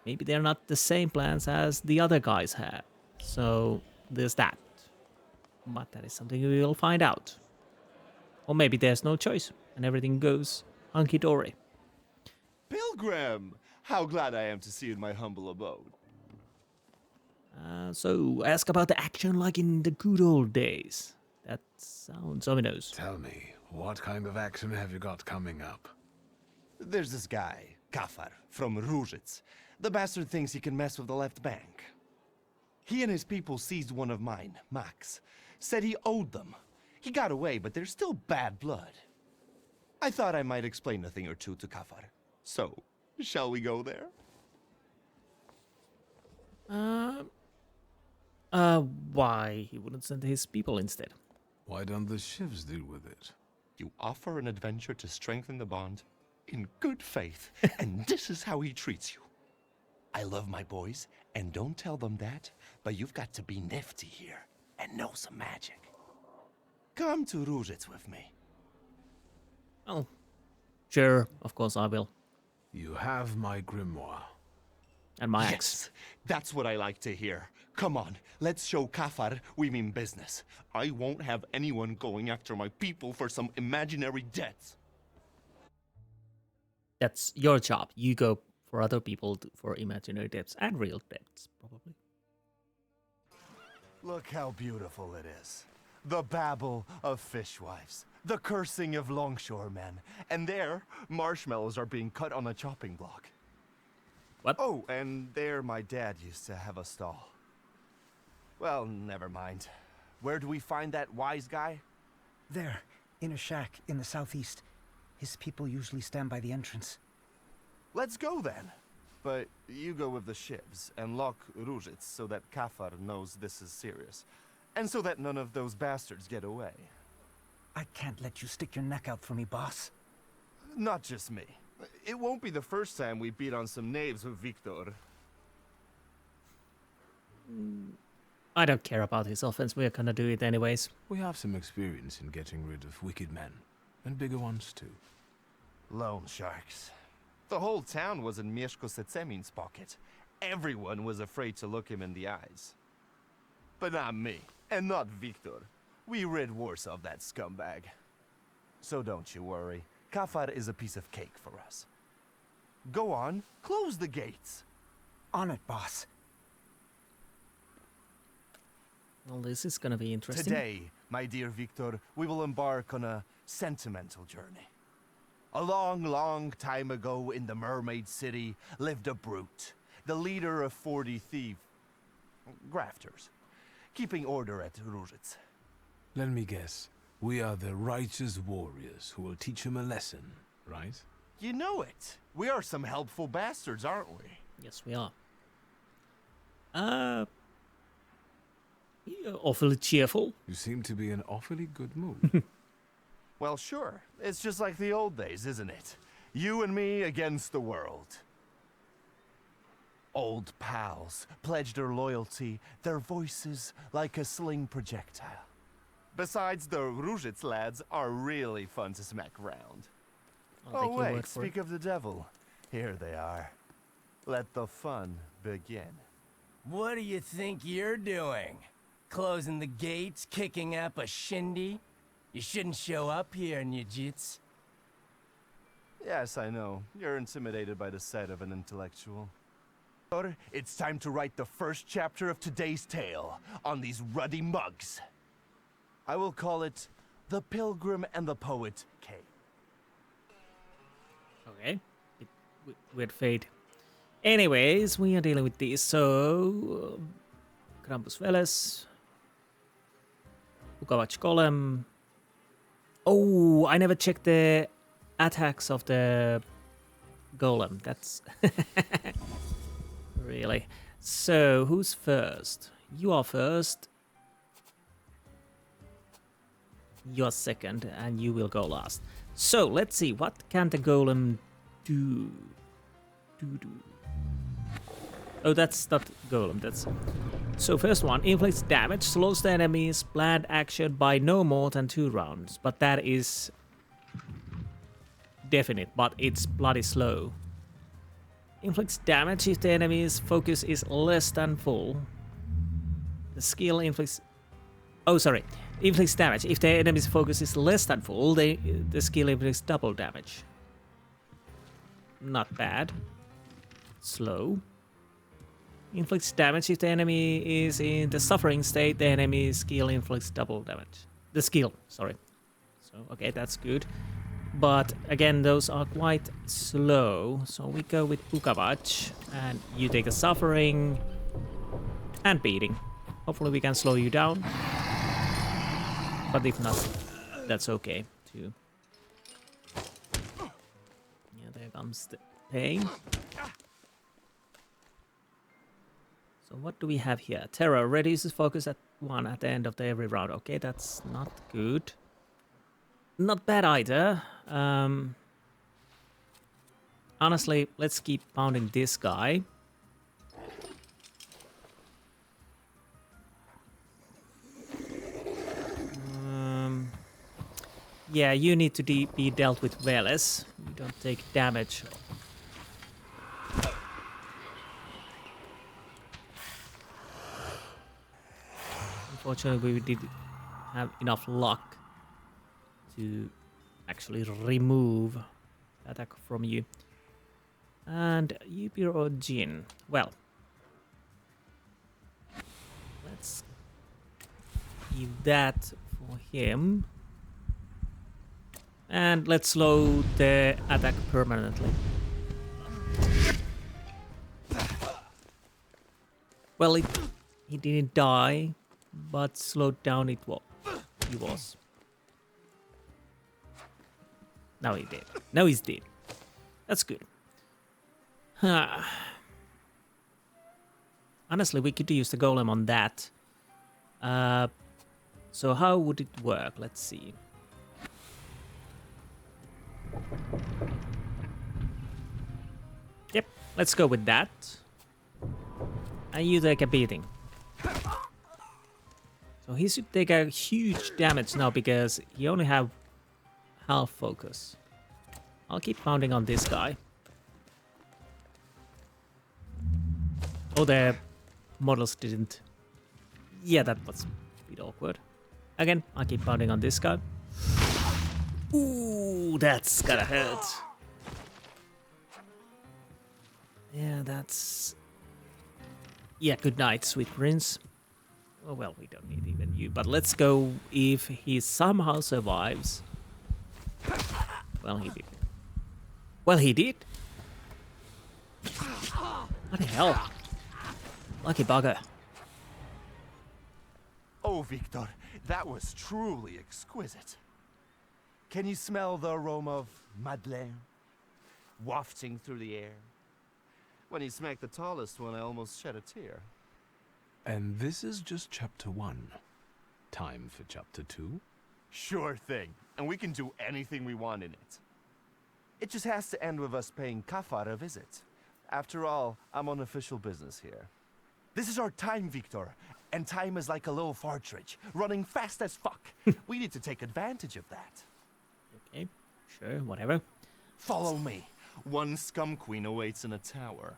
A: maybe they're not the same plans as the other guys have. So there's that. But that is something we will find out. Or maybe there's no choice, and everything goes hunky-dory.
F: Pilgrim! How glad I am to see you in my humble abode.
A: So ask about the action like in the good old days. That sounds ominous.
C: Tell me, what kind of action have you got coming up?
F: There's this guy, Kafar, from Ruzhitz. The bastard thinks he can mess with the left bank. He and his people seized one of mine, Max. Said he owed them. He got away, but there's still bad blood. I thought I might explain a thing or two to Kafar. So, shall we go there?
A: Why he wouldn't send his people instead?
C: Why don't the shivs deal with it?
F: You offer an adventure to strengthen the bond in good faith, and this is how he treats you. I love my boys, and don't tell them that, but you've got to be nifty here and know some magic. Come to Ruzhitz with me.
A: Oh, sure, of course I will.
C: You have my grimoire.
A: And my axe.
F: Yes, that's what I like to hear. Come on, let's show Kafar we mean business. I won't have anyone going after my people for some imaginary debts.
A: That's your job. You go for other people for imaginary debts and real debts, probably.
G: Look how beautiful it is. The babble of fishwives, the cursing of longshoremen, and there, marshmallows are being cut on a chopping block.
A: What?
G: Oh, and there my dad used to have a stall. Well, never mind. Where do we find that wise guy?
H: There, in a shack in the southeast. His people usually stand by the entrance.
G: Let's go then. But you go with the shivs and lock Ruzhitz so that Kafar knows this is serious. And so that none of those bastards get away.
H: I can't let you stick your neck out for me, boss.
G: Not just me. It won't be the first time we beat on some knaves with Wiktor.
A: I don't care about his offense. We're gonna do it anyways.
C: We have some experience in getting rid of wicked men. And bigger ones too.
G: Loan sharks. The whole town was in Mieszko Setsemin's pocket. Everyone was afraid to look him in the eyes. But not me, and not Wiktor. We rid Warsaw of that scumbag. So don't you worry. Kafar is a piece of cake for us. Go on, close the gates.
H: On it, boss.
A: Well, this is gonna be interesting.
G: Today, my dear Wiktor, we will embark on a sentimental journey. A long, long time ago in the Mermaid City lived a brute, the leader of 40 grafters, keeping order at Ruzhitz.
C: Let me guess. We are the righteous warriors who will teach him a lesson, right?
G: You know it. We are some helpful bastards, aren't we?
A: Yes, we are. Awfully cheerful.
C: You seem to be in awfully good mood.
G: Well, sure. It's just like the old days, isn't it? You and me against the world. Old pals pledged their loyalty, their voices like a sling projectile. Besides, the Różyc lads are really fun to smack round.
A: I'll take
G: Oh
A: your
G: wait,
A: word for
G: speak of the devil. Here they are. Let the fun begin.
I: What do you think you're doing? Closing the gates, kicking up a shindy? You shouldn't show up here, Nujits.
G: Yes, I know. You're intimidated by the sight of an intellectual. It's time to write the first chapter of today's tale on these ruddy mugs. I will call it The Pilgrim and the Poet K.
A: Okay. Weird fate. Anyways, we are dealing with this. So, Krampus Veles. Ukawacz Golem. Oh, I never checked the attacks of the Golem. That's... really. So, who's first? You are first. You're second, and you will go last. So, let's see. What can the Golem do? Oh, that's not Golem. That's... So, first one. Inflicts damage. Slows the enemy's planned action by no more than 2 rounds. But that is... definite, but it's bloody slow. Inflicts damage if the enemy's focus is less than full. The skill inflicts... Oh, sorry. Inflicts damage. If the enemy's focus is less than full, the skill inflicts double damage. Not bad. Slow. Inflicts damage if the enemy is in the suffering state. The enemy's skill inflicts double damage. The skill, sorry. So, okay, that's good. But again, those are quite slow. So we go with Ukawacz, and you take a suffering and beating. Hopefully we can slow you down. But if not, that's okay too. Yeah, there comes the pain. So what do we have here? Terror reduces focus at 1 at the end of every round. Okay, that's not good. Not bad either. Honestly, let's keep pounding this guy. Yeah, you need to be dealt with Veles. You don't take damage. Unfortunately, we didn't have enough luck to actually remove the attack from you. And Yupir or Jin. Well, let's give that for him. And let's slow the attack permanently. Well, he didn't die, but slowed down he was. Now he did. Now he's dead. That's good. Honestly, we could use the golem on that. So how would it work? Let's see. Yep, let's go with that. And you take a beating. So he should take a huge damage now because he only have half focus. I'll keep pounding on this guy. Oh, the models didn't. Yeah, that was a bit awkward. Again, I'll keep pounding on this guy. Ooh, that's gotta hurt. Yeah, that's... Yeah, good night, sweet prince. Oh, well, we don't need even you, but let's go if he somehow survives. Well, he did. Well, he did. What the hell? Lucky bugger.
G: Oh, Wiktor, that was truly exquisite. Can you smell the aroma of Madeleine wafting through the air? When you smacked the tallest one, I almost shed a tear.
C: And this is just chapter 1. Time for chapter 2?
G: Sure thing. And we can do anything we want in it. It just has to end with us paying Kafar a visit. After all, I'm on official business here. This is our time, Wiktor. And time is like a little partridge, running fast as fuck. We need to take advantage of that.
A: Okay, sure, whatever.
G: Follow me. One scum queen awaits in a tower.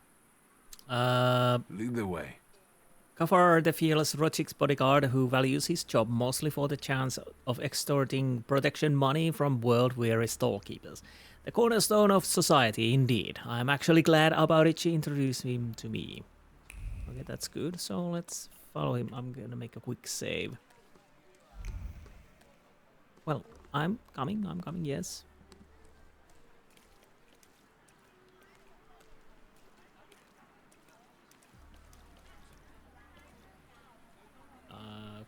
C: Lead the way.
A: Kafar, the fearless Rochik's bodyguard who values his job mostly for the chance of extorting protection money from world-weary storekeepers. The cornerstone of society, indeed. I'm actually glad Abarici introduced him to me. Okay, that's good. So let's follow him. I'm gonna make a quick save. Well, I'm coming, yes.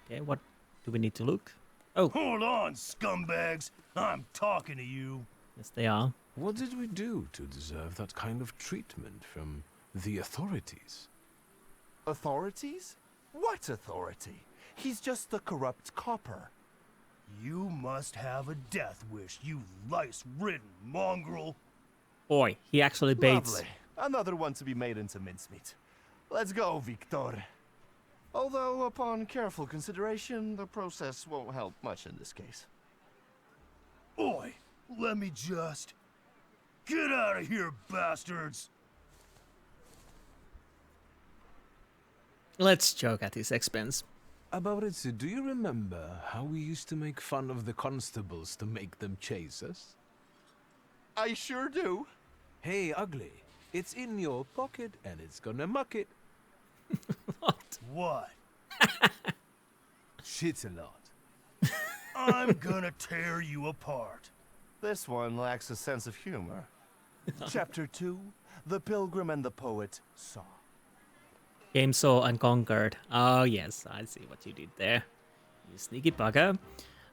A: Okay, what do we need to look? Oh,
J: Hold on, scumbags. I'm talking to you.
A: yes they are.
C: What did we do to deserve that kind of treatment from the authorities?
G: Authorities? What authority? He's just a corrupt copper.
J: You must have a death wish, you lice-ridden mongrel.
A: Boy, he actually baits.
G: Lovely. Another one to be made into mincemeat. Let's go, Wiktor. Although, upon careful consideration, the process won't help much in this case.
J: Oi, let me just... Get out of here, bastards!
A: Let's joke at his expense.
C: Abarici, do you remember how we used to make fun of the constables to make them chase us?
G: I sure do.
C: Hey, ugly, it's in your pocket and it's gonna muck it.
J: What?
C: Shit a lot.
J: I'm gonna tear you apart.
G: This one lacks a sense of humor. Chapter 2, The Pilgrim and the Poet Saw.
A: Game saw and conquered. Oh yes, I see what you did there. You sneaky bugger.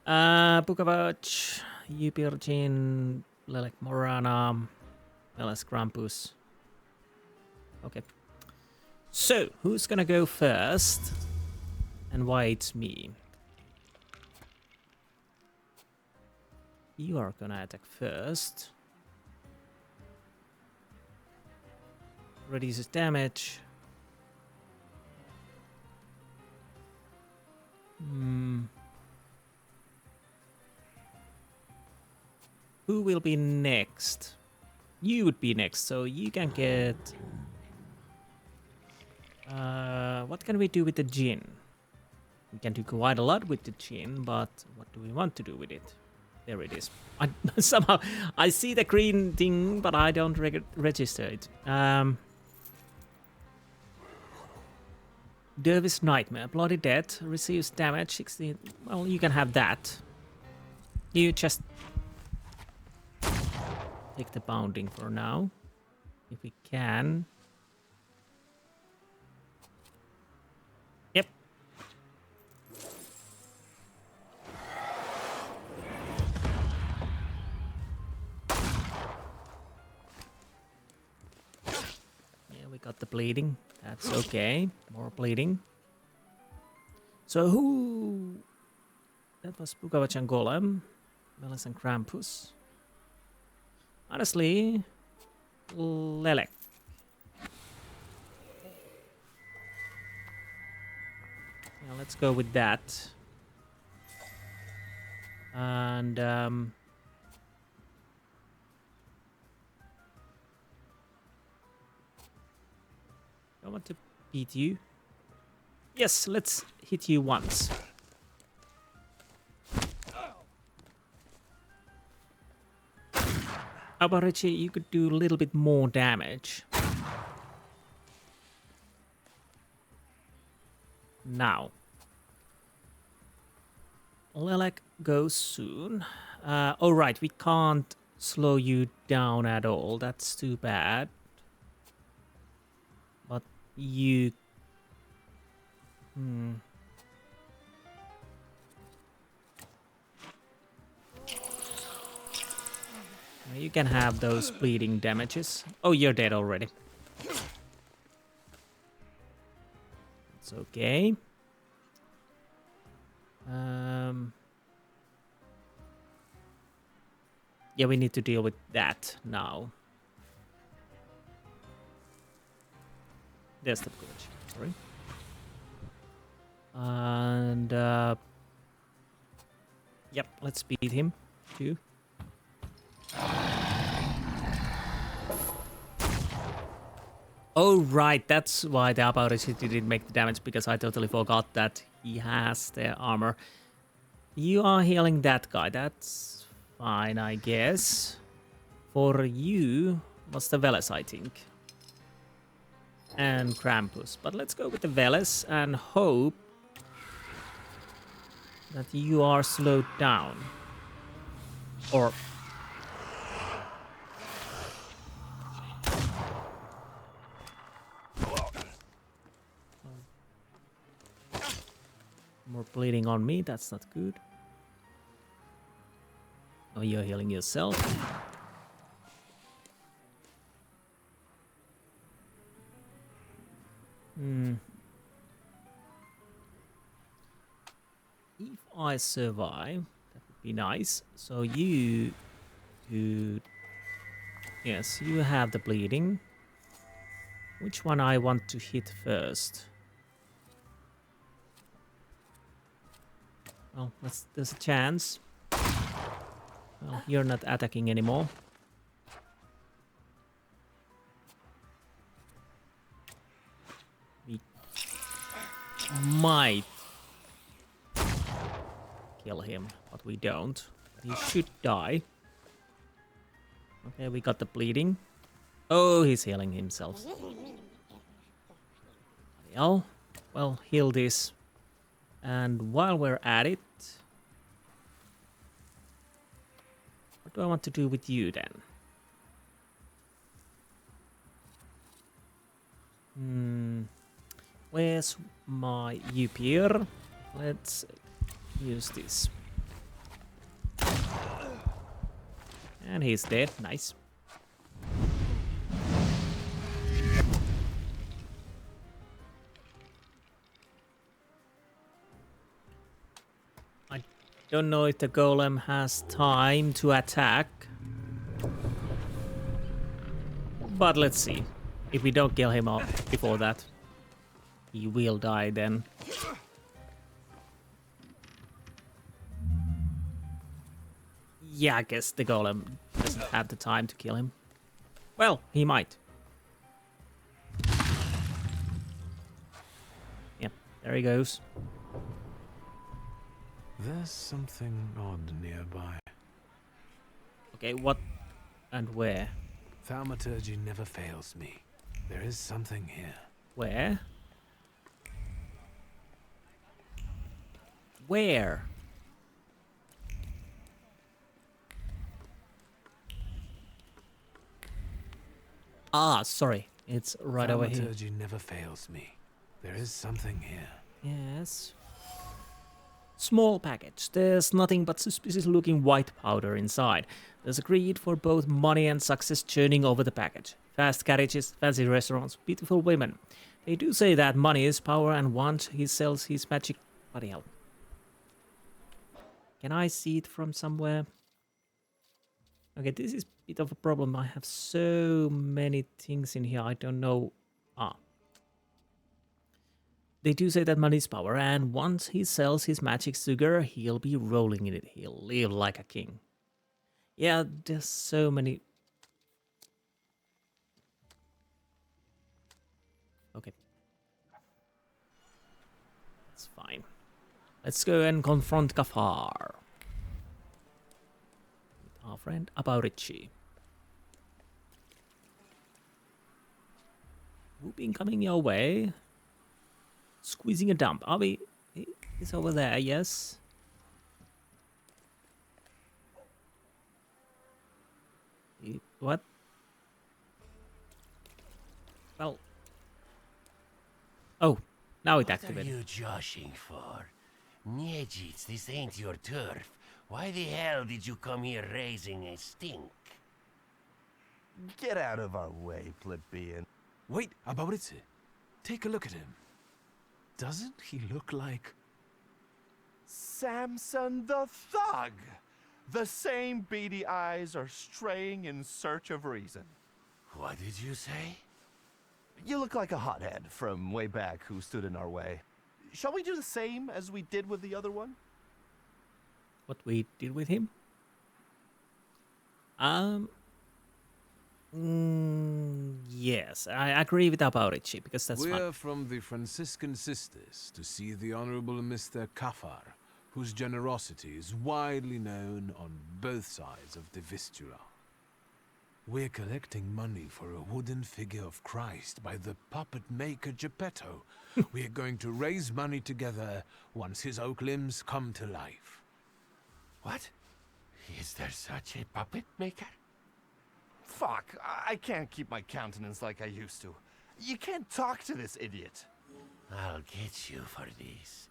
A: Bukavach, Upirchin, Lelek Morana, Meles Krampus. Okay. So, who's gonna go first? And why it's me? You are gonna attack first. Reduces damage. Who will be next? You would be next, so you can get... what can we do with the gin? We can do quite a lot with the gin, but what do we want to do with it? There it is. Somehow, I see the green thing, but I don't register it. Dervish Nightmare. Bloody Death. Receives damage 16. Well, you can have that. You just... take the bounding for now. If we can. Yep. Yeah, we got the bleeding. That's okay. More bleeding. So who... That was Bukavach and Golem. Meles and Krampus. Honestly... Lelek. Yeah, let's go with that. And... I want to beat you. Yes, let's hit you once. Abarici, you could do a little bit more damage. Now. Lelek goes soon. Oh right, we can't slow you down at all. That's too bad. But you... You can have those bleeding damages. Oh, you're dead already. That's okay. Yeah, we need to deal with that now. There's the glitch. Sorry. And yep, let's beat him too. Oh right, that's why the Thaumaturge didn't make the damage, because I totally forgot that he has the armor. You are healing that guy, that's fine, I guess. For you was the Veles, I think. And Krampus. But let's go with the Veles and hope that you are slowed down. Or... more bleeding on me, that's not good. Oh, you're healing yourself. If I survive, that would be nice. So you could... yes, you have the bleeding. Which one I want to hit first? Well, there's a chance. Well, you're not attacking anymore. We might kill him, but we don't. He should die. Okay, we got the bleeding. Oh, he's healing himself. Well, heal this. And while we're at it, what do I want to do with you then? Where's my UPR? Let's use this. And he's dead, nice. Don't know if the golem has time to attack. But let's see. If we don't kill him off before that, he will die then. Yeah, I guess the golem doesn't have the time to kill him. Well, he might. Yep, there he goes.
C: There's something odd nearby.
A: Okay, what and where?
C: Thaumaturge never fails me. There is something here.
A: Where? Where? Ah, sorry. It's right over here.
C: Thaumaturge never fails me. There is something here.
A: Yes. Small package. There's nothing but suspicious looking white powder inside. There's a greed for both money and success churning over the package. Fast carriages, fancy restaurants, beautiful women. They do say that money is power, and once he sells his magic... Bloody hell. Can I see it from somewhere? Okay, this is a bit of a problem. I have so many things in here. I don't know... Ah. They do say that money is power, and once he sells his magic sugar, he'll be rolling in it. He'll live like a king. Yeah, there's so many... Okay. That's fine. Let's go and confront Kafar. Our friend Thaumaturge. Whooping coming your way. Squeezing a dump. Are we... He's over there, yes. What? Well... Oh, now it activated.
K: What are you joshing for? Niedzic, this ain't your turf. Why the hell did you come here raising a stink?
G: Get out of our way, plebeian.
C: Wait, Thaumaturge. Take a look at him. Doesn't he look like...
G: Samson the Thug! The same beady eyes are straying in search of reason.
K: What did you say?
G: You look like a hothead from way back who stood in our way. Shall we do the same as we did with the other one?
A: What we did with him? Yes, I agree with about it, Chi, because that's
C: We're
A: fun.
C: from the Franciscan Sisters to see the Honorable Mr. Kafar, whose generosity is widely known on both sides of the Vistula. We're collecting money for a wooden figure of Christ by the puppet maker Geppetto. We're going to raise money together once his oak limbs come to life.
K: What? Is there such a puppet maker?
G: Fuck, I can't keep my countenance like I used to. You can't talk to this idiot.
K: I'll get you for this.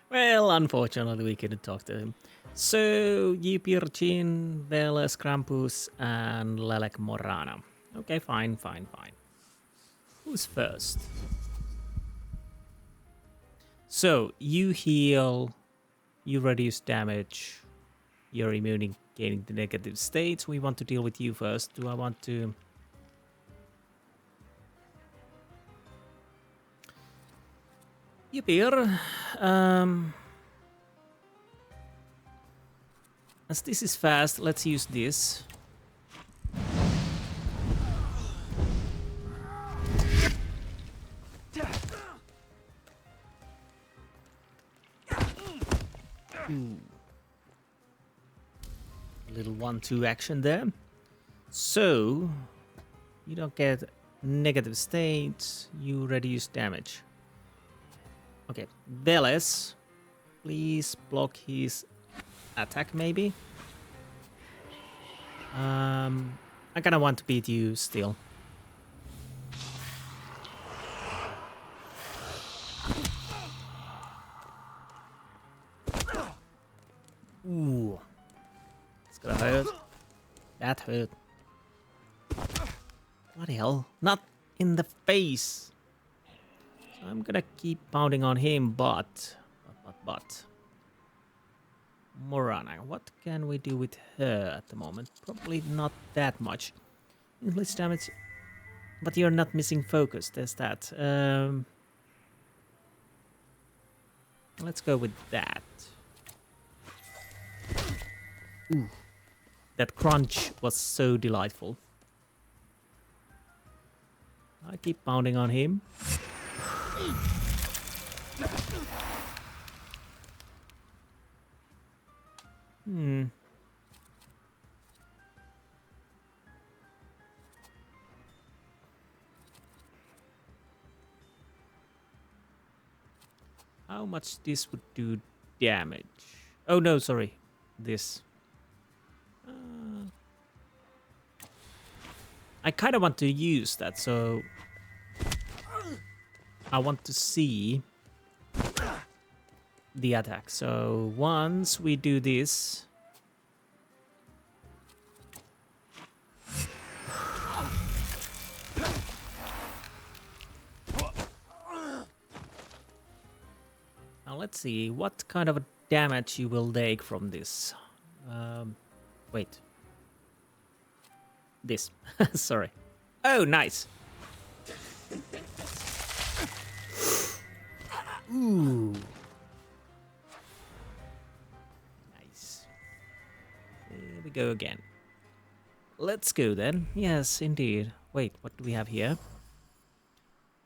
A: Well, unfortunately, we couldn't talk to him. So, Yipirchin, Veles, Krampus, and Lelek Morana. Okay, fine. Who's first? So, you heal, you reduce damage, you're immune gaining the negative states. We want to deal with you first. Do I want to... Yipir, as this is fast, let's use this. Ooh. Little 1-2 action there. So, you don't get negative states, you reduce damage. Okay, Veles, please block his attack maybe. I kinda want to beat you still. Ooh. It's gonna hurt. That hurt. What the hell? Not in the face! So I'm gonna keep pounding on him, but... Morana, what can we do with her at the moment? Probably not that much. Increase damage, but you're not missing focus, there's that. Let's go with that. Ooh. That crunch was so delightful. I keep pounding on him. How much this would do damage? Oh no, sorry. This. I kind of want to use that, so I want to see the attack. So once we do this, now let's see what kind of damage you will take from this. Wait. This. Sorry. Oh, nice. Ooh. Nice. There we go again. Let's go then. Yes, indeed. Wait, what do we have here?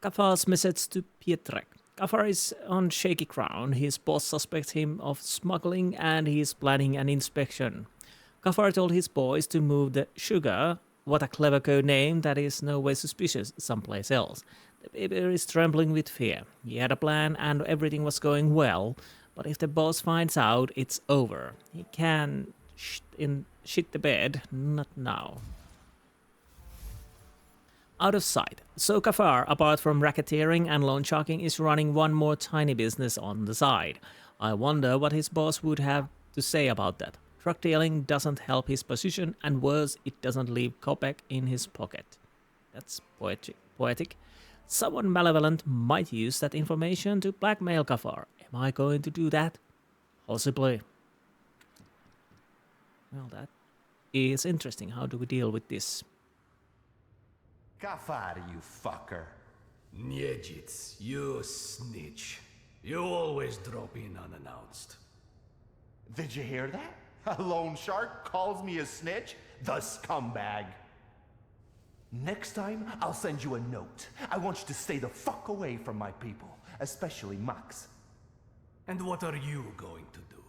A: Kafar's message to Pietrek. Kafar is on shaky ground. His boss suspects him of smuggling and he is planning an inspection. Kafar told his boys to move the sugar. What a clever code name that is no way suspicious someplace else. The baby is trembling with fear. He had a plan and everything was going well, but if the boss finds out, it's over. He can shit the bed, not now. Out of sight. So Kafar, apart from racketeering and loan sharking, is running one more tiny business on the side. I wonder what his boss would have to say about that. Truck tailing doesn't help his position, and worse, it doesn't leave Kopek in his pocket. That's poetic. Someone malevolent might use that information to blackmail Kafar. Am I going to do that? Possibly. Well, that is interesting. How do we deal with this?
F: Kafar, you fucker.
J: Niedzits, you snitch. You always drop in unannounced.
F: Did you hear that? A loan shark calls me a snitch? The scumbag. Next time, I'll send you a note. I want you to stay the fuck away from my people, especially Max.
J: And what are you going to do?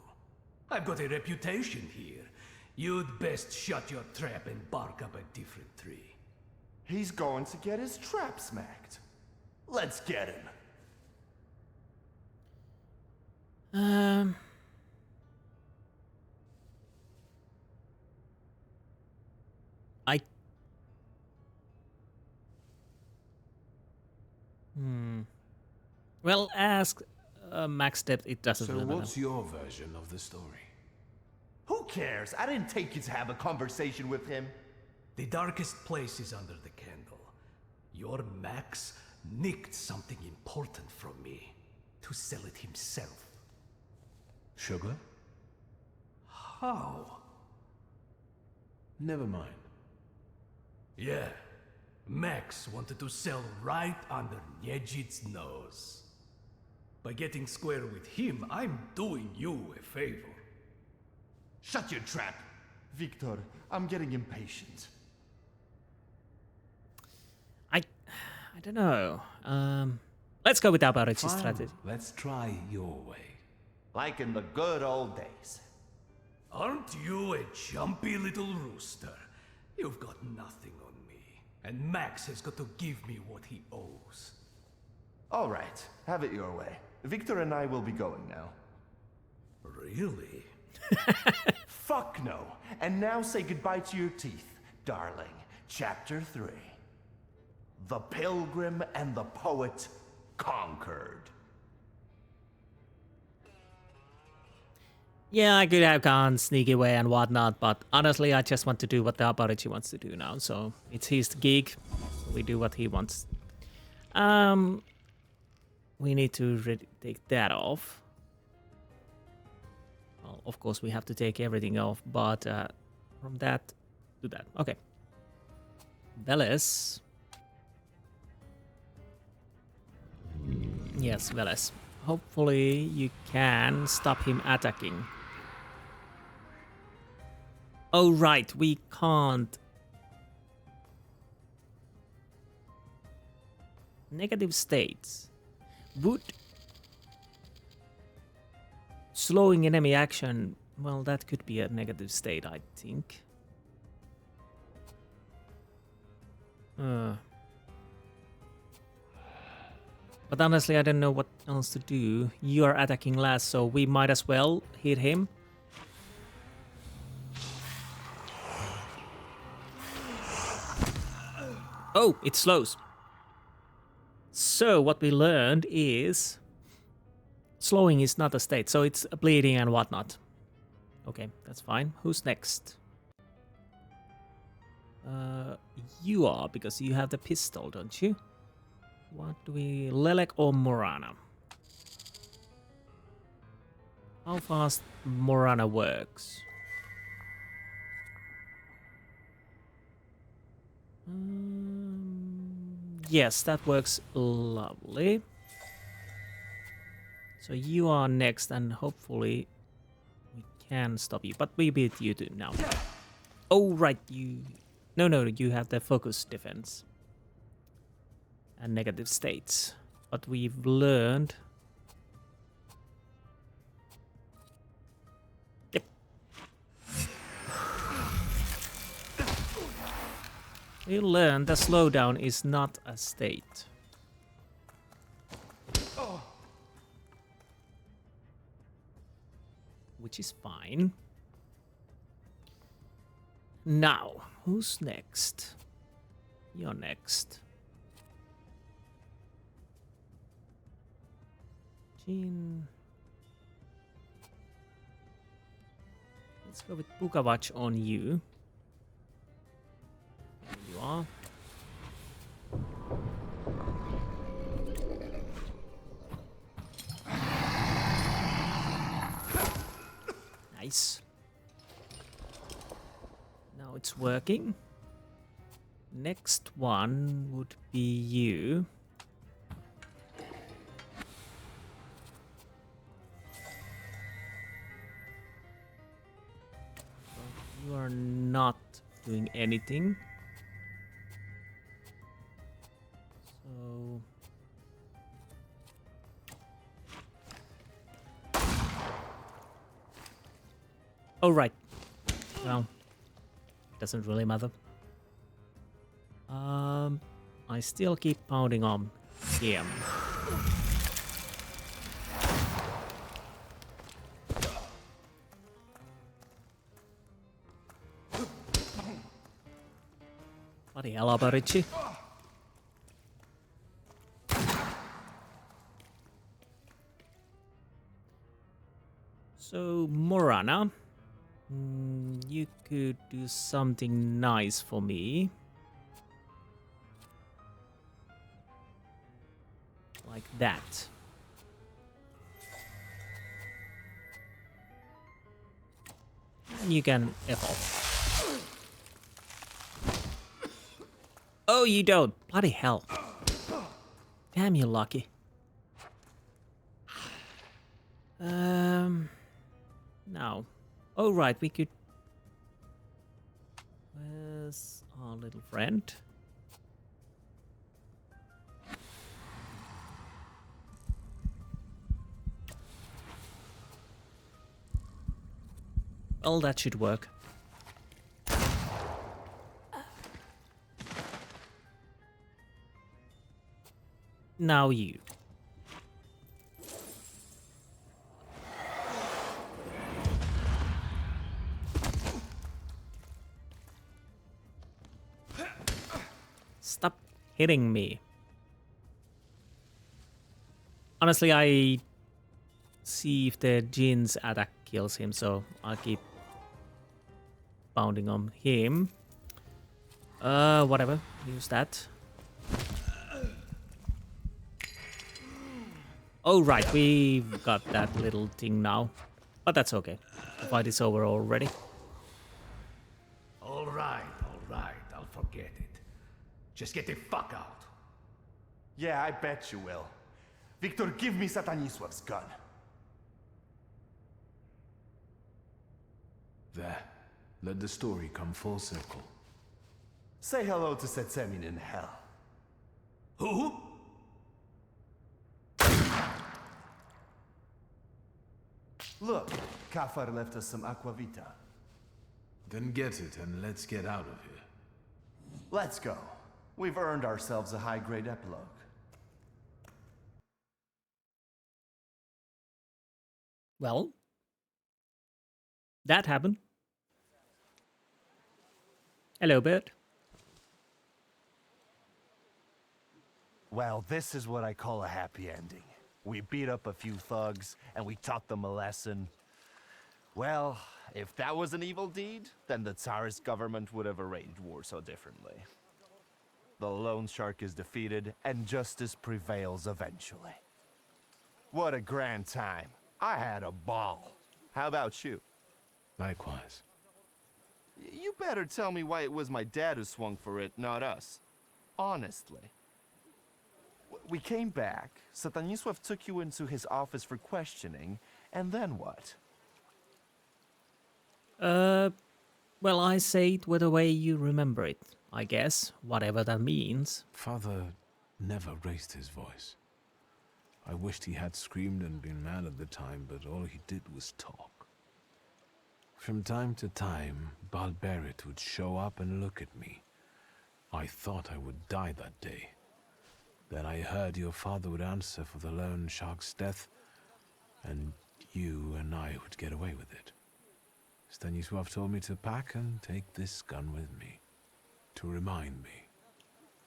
J: I've got a reputation here. You'd best shut your trap and bark up a different tree.
F: He's going to get his trap smacked. Let's get him.
A: Well, ask Max Depth, it doesn't
C: So
A: really matter.
C: what's your version of the story?
F: Who cares? I didn't take you to have a conversation with him.
J: The darkest place is under the candle. Your Max nicked something important from me to sell it himself.
C: Sugar?
J: How?
C: Never mind.
J: Yeah. Max wanted to sell right under Niedzit's nose. By getting square with him, I'm doing you a favor.
F: Shut your trap. Wiktor, I'm getting impatient.
A: I don't know. Let's go with Thaumaturge's
C: Fine.
A: strategy.
C: Let's try your way.
F: Like in the good old days.
J: Aren't you a jumpy little rooster? You've got nothing on me. And Max has got to give me what he owes.
F: All right, have it your way. Wiktor and I will be going now.
J: Really?
F: Fuck no. And now say goodbye to your teeth, darling. Chapter 3. The Pilgrim and the Poet conquered.
A: Yeah, I could have gone sneaky way and whatnot, but honestly, I just want to do what the Thaumaturge wants to do now. So it's his gig. We do what he wants. We need to take that off. Well, of course, we have to take everything off, but from that to that. Okay. Veles. Yes, Veles. Hopefully you can stop him attacking. Oh, right, we can't. Negative states. Would slowing enemy action, well, that could be a negative state, I think. But honestly, I don't know what else to do. You are attacking last, so we might as well hit him. Oh, it slows. So what we learned is slowing is not a state, so it's bleeding and whatnot. Okay, that's fine. Who's next? You are, because you have the pistol, don't you? What do we... Lelek or Morana? How fast Morana works? Yes, that works lovely. So you are next, and hopefully we can stop you. But we beat you too now. Oh, right, you... No, you have the focus defense. And negative states. But we've learned... Yep. We learned that slowdown is not a state. Which is fine. Now, who's next? You're next. Jean. Let's go with Bukawatch on you. There you are. Nice. Now it's working. Next one would be you. You are not doing anything. So oh right. Well, doesn't really matter. I still keep pounding on him. Bloody hell, Abarici. So, Morana, you could do something nice for me. Like that. And you can F off. Oh, you don't. Bloody hell. Damn you, Lucky. Now. Oh, right, we could... Where's our little friend? Well, that should work. Now you. Stop hitting me. Honestly, I see if the Jin's attack kills him, so I'll keep pounding on him. Whatever. Use that. Oh, right. We've got that little thing now. But that's okay. The fight is over already.
J: All right. I'll forget it. Just get the fuck out.
F: Yeah, I bet you will. Wiktor, give me Satanisław's gun.
C: There. Let the story come full circle.
F: Say hello to Setsemin in hell.
J: Who?
F: Look, Kafar left us some aquavita.
C: Then get it and let's get out of here.
F: Let's go. We've earned ourselves a high-grade epilogue.
A: Well, that happened. Hello, Bert.
F: Well, this is what I call a happy ending. We beat up a few thugs, and we taught them a lesson. Well, if that was an evil deed, then the tsarist government would have arranged Warsaw differently. The loan shark is defeated, and justice prevails eventually. What a grand time. I had a ball. How about you?
C: Likewise.
G: You better tell me why it was my dad who swung for it, not us. Honestly.
F: We came back, Satanisław took you into his office for questioning, and then what?
A: Well, I say it with the way you remember it, I guess, whatever that means.
C: Father never raised his voice. I wished he had screamed and been mad at the time, but all he did was talk. From time to time, Balberit would show up and look at me. I thought I would die that day. Then I heard your father would answer for the lone shark's death, and you and I would get away with it. Stanisław told me to pack and take this gun with me, to remind me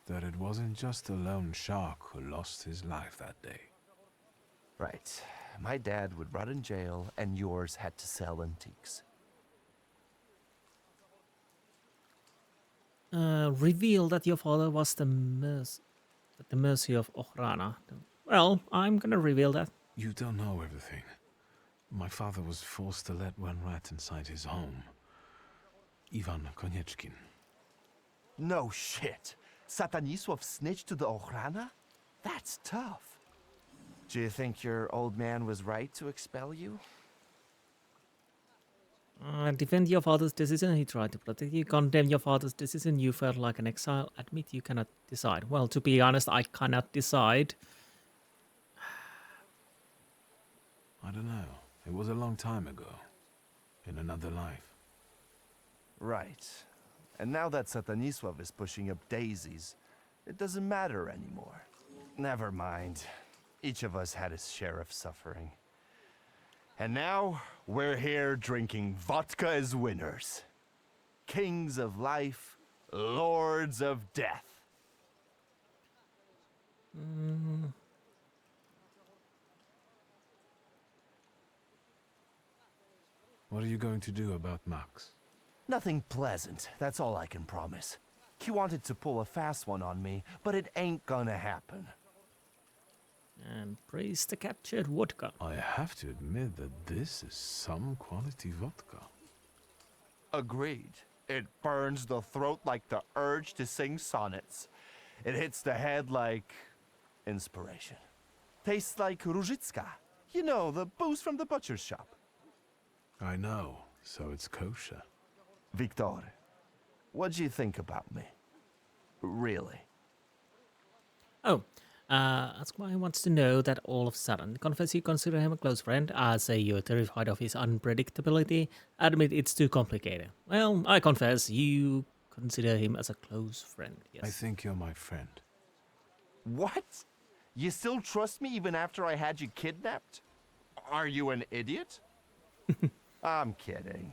C: that it wasn't just a lone shark who lost his life that day.
F: Right. My dad would rot in jail, and yours had to sell antiques.
A: Reveal that your father was at the mercy of Ochrana. Well, I'm gonna reveal that.
C: You don't know everything. My father was forced to let one rat inside his home. Ivan Konieczkin.
G: No shit. Satanisław snitched to the Ochrana? That's tough. Do you think your old man was right to expel you?
A: Defend your father's decision. He tried to protect you. Condemn your father's decision. You felt like an exile. Admit you cannot decide. Well, to be honest, I cannot decide.
C: I don't know. It was a long time ago. In another life.
G: Right. And now that Satanisław is pushing up daisies, it doesn't matter anymore. Never mind. Each of us had his share of suffering. And now, we're here drinking vodka as winners. Kings of life, lords of death.
C: What are you going to do about Max?
G: Nothing pleasant, that's all I can promise. He wanted to pull a fast one on me, but it ain't gonna happen.
A: And praise the captured vodka.
C: I have to admit that this is some quality vodka.
G: Agreed. It burns the throat like the urge to sing sonnets. It hits the head like inspiration. Tastes like Różycka. You know, the booze from the butcher's shop.
C: I know, so it's kosher.
G: Wiktor, what do you think about me? Really?
A: Oh, Askwai wants to know that all of a sudden. Confess you consider him a close friend. I say you're terrified of his unpredictability. Admit it's too complicated. Well, I confess you consider him as a close friend, yes.
C: I think you're my friend.
G: What? You still trust me even after I had you kidnapped? Are you an idiot? I'm kidding.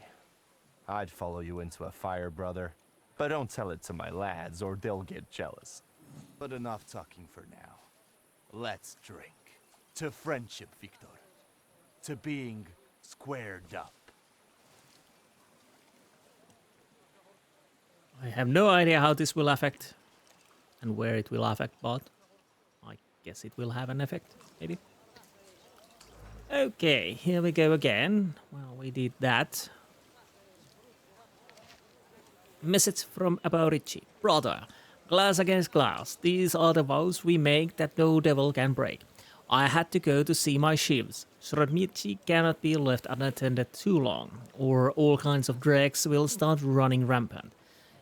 G: I'd follow you into a fire, brother. But don't tell it to my lads or they'll get jealous. But enough talking for now. Let's drink. To friendship, Wiktor. To being squared up.
A: I have no idea how this will affect and where it will affect, but I guess it will have an effect, maybe. Okay, here we go again. Well, we did that. Message from Aborici. Brother, glass against glass. These are the vows we make that no devil can break. I had to go to see my sheaves. Srodmichi cannot be left unattended too long, or all kinds of dregs will start running rampant.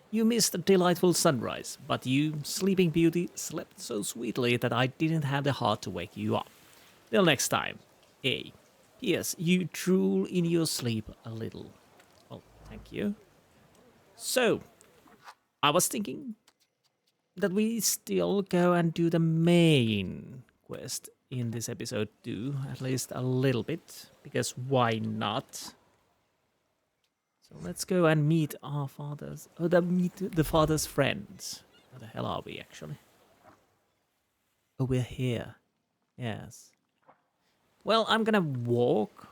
A: You missed a delightful sunrise, but you, Sleeping Beauty, slept so sweetly that I didn't have the heart to wake you up. Till next time. A. Yes, you drool in your sleep a little. Well, thank you. So, I was thinking that we still go and do the main quest in this episode too, at least a little bit, because why not? So let's go and meet our fathers, meet the father's friends. Where the hell are we actually? Oh, we're here. Yes. Well, I'm gonna walk,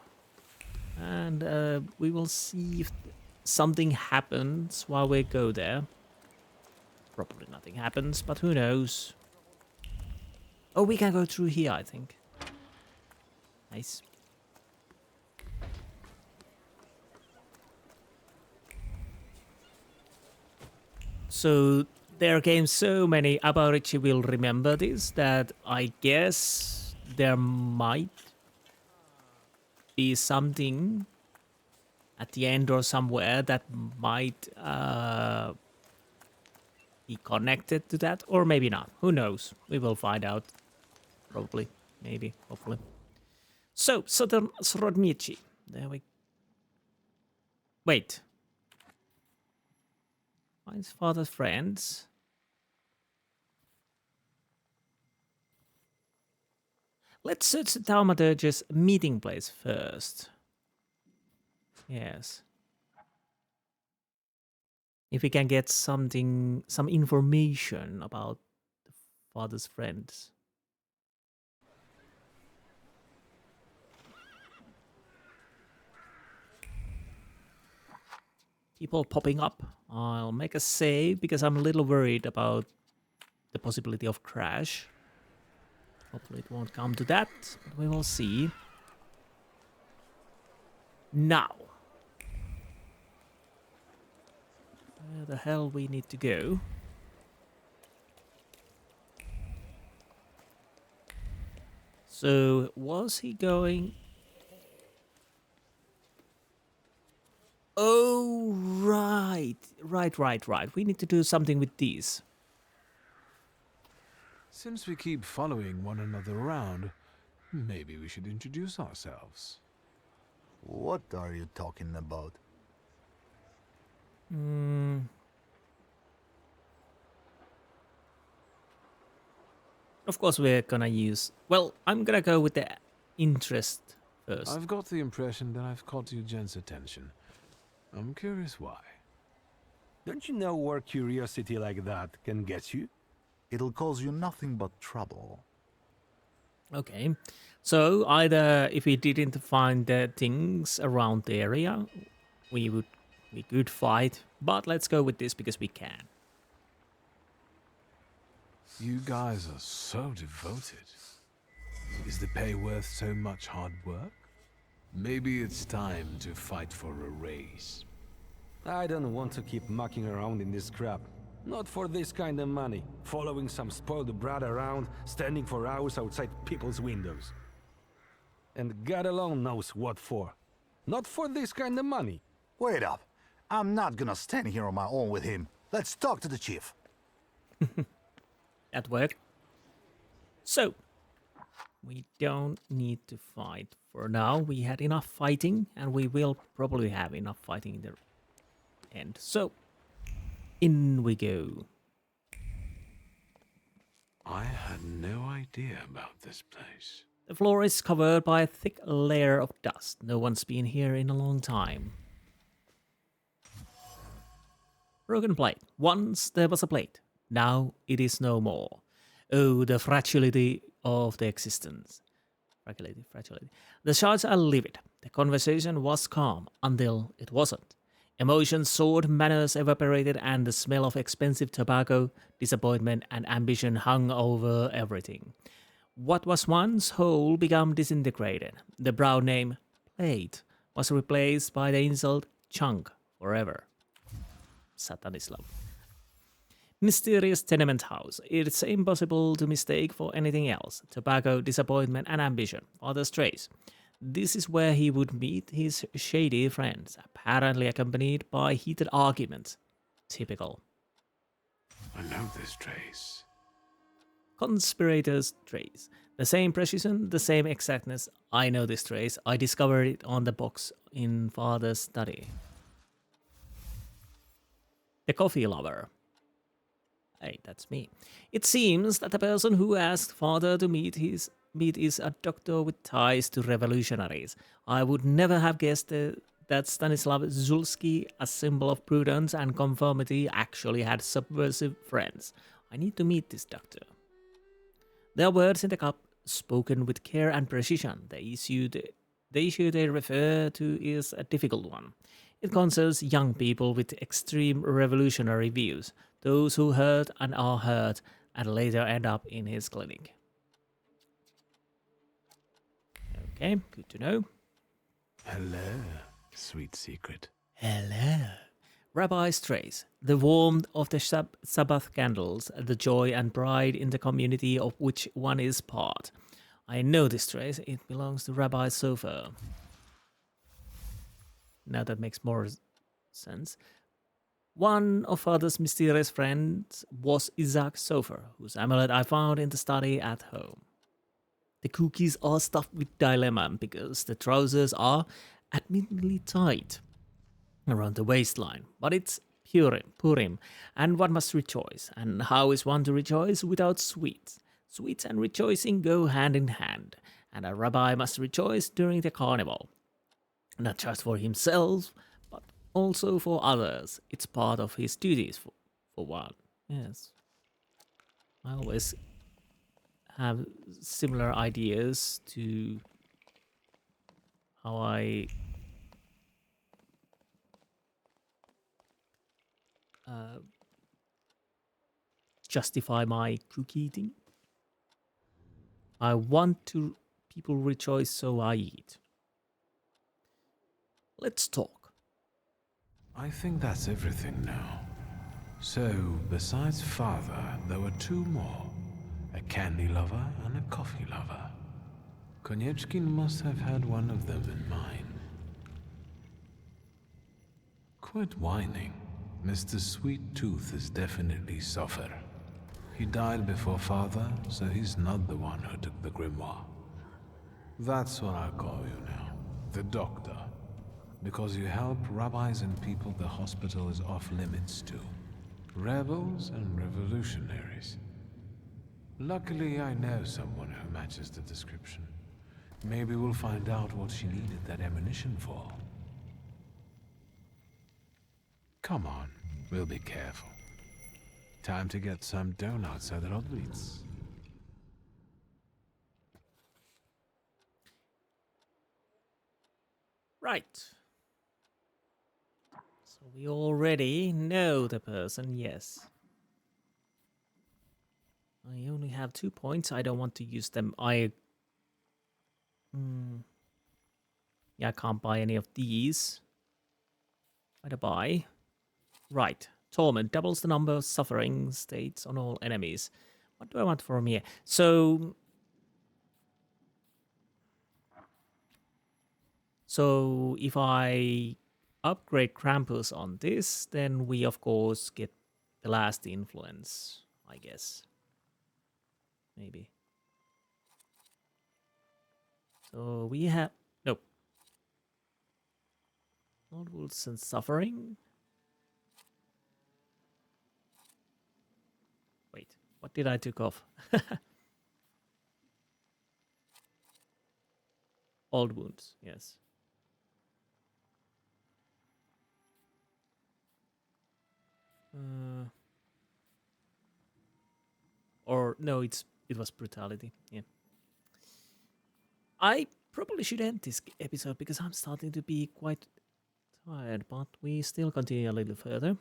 A: and we will see if something happens while we go there. Probably nothing happens, but who knows? Oh, we can go through here, I think. Nice. So there came so many Aborici will remember this that I guess there might be something at the end or somewhere that might be connected to that, or maybe not. Who knows? We will find out. Probably, maybe, hopefully. So, Southern Srodmichi. There we... Wait. Finds father's friends. Let's search the Thaumaturge's meeting place first. Yes. If we can get something, some information about the father's friends. People popping up. I'll make a save because I'm a little worried about the possibility of crash. Hopefully it won't come to that, but we will see. Now, where the hell we need to go? So, was he going... Oh, right. Right. We need to do something with these.
C: Since we keep following one another around, maybe we should introduce ourselves.
L: What are you talking about?
A: Of course, we're gonna use... Well, I'm gonna go with the interest first.
C: I've got the impression that I've caught you gents' attention. I'm curious why.
M: Don't you know where curiosity like that can get you?
L: It'll cause you nothing but trouble.
A: Okay, so either if we didn't find the things around the area, we could fight, but let's go with this because we can.
C: You guys are so devoted. Is the pay worth so much hard work? Maybe it's time to fight for a raise.
M: I don't want to keep mucking around in this crap. Not for this kind of money. Following some spoiled brat around, standing for hours outside people's windows. And God alone knows what for. Not for this kind of money.
L: Wait up. I'm not gonna stand here on my own with him. Let's talk to the chief.
A: That worked. So, we don't need to fight for now. We had enough fighting, and we will probably have enough fighting in the end. So, in we go.
C: I had no idea about this place.
A: The floor is covered by a thick layer of dust. No one's been here in a long time. Broken plate. Once there was a plate. Now it is no more. Oh, the fragility of the existence. Fragility. The shards are livid. The conversation was calm until it wasn't. Emotions soared, manners evaporated, and the smell of expensive tobacco, disappointment, and ambition hung over everything. What was once whole became disintegrated. The brown name, plate, was replaced by the insult, chunk, forever. Satanislav. Mysterious tenement house. It's impossible to mistake for anything else. Tobacco, disappointment, and ambition are the strays. This is where he would meet his shady friends, apparently accompanied by heated arguments. Typical.
C: I know this trace.
A: Conspirators' trace. The same precision, the same exactness. I know this trace. I discovered it on the box in Father's study. The coffee lover. Hey, that's me. It seems that the person who asked Father to meet is a doctor with ties to revolutionaries. I would never have guessed that Stanislav Zulski, a symbol of prudence and conformity, actually had subversive friends. I need to meet this doctor. There are words in the cup, spoken with care and precision. The issue they refer to is a difficult one. It concerns young people with extreme revolutionary views, those who hurt and are hurt and later end up in his clinic. Okay, good to know.
C: Hello, sweet secret.
A: Hello. Rabbi's trace, the warmth of the Sabbath candles, the joy and pride in the community of which one is part. I know this trace, it belongs to Rabbi's sofa. Now that makes more sense. One of Father's mysterious friends was Isaac Sofer, whose amulet I found in the study at home. The cookies are stuffed with dilemma because the trousers are admittedly tight around the waistline, but it's Purim, and one must rejoice. And how is one to rejoice without sweets? Sweets and rejoicing go hand in hand, and a rabbi must rejoice during the carnival. Not just for himself, but also for others. It's part of his duties, for one. Yes. I always have similar ideas to how I justify my cookie eating. I want to people rejoice, so I eat. Let's talk.
C: I think that's everything now. So, besides father, there were two more. A candy lover and a coffee lover. Konieczkin must have had one of them in mind. Quit whining. Mr. Sweet Tooth is definitely suffer. He died before father, so he's not the one who took the grimoire. That's what I call you now. The doctor. Because you help rabbis and people the hospital is off limits to. Rebels and revolutionaries. Luckily, I know someone who matches the description. Maybe we'll find out what she needed that ammunition for. Come on, we'll be careful. Time to get some donuts at Rodwitz.
A: Right. So we already know the person, yes. I only have 2 points. I don't want to use them. Yeah, I can't buy any of these. Why to buy? Right. Torment doubles the number of suffering states on all enemies. What do I want from here? So if I upgrade Krampus on this, then we of course get the last influence, I guess. Maybe. So we have... Nope. Lord Wilson suffering. Wait, what did I take off? Old wounds, yes. Or no, it was brutality. Yeah. I probably should end this episode because I'm starting to be quite tired, but we still continue a little further.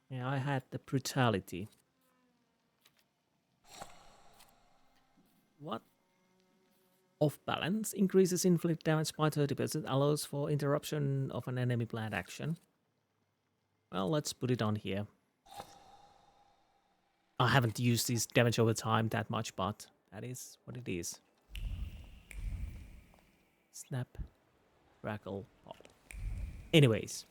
A: Yeah, I had the brutality. What? Off balance increases inflict damage by 30%, allows for interruption of an enemy planned action. Well, let's put it on here. I haven't used this damage over time that much, but that is what it is. Snap, crackle, pop. Anyways.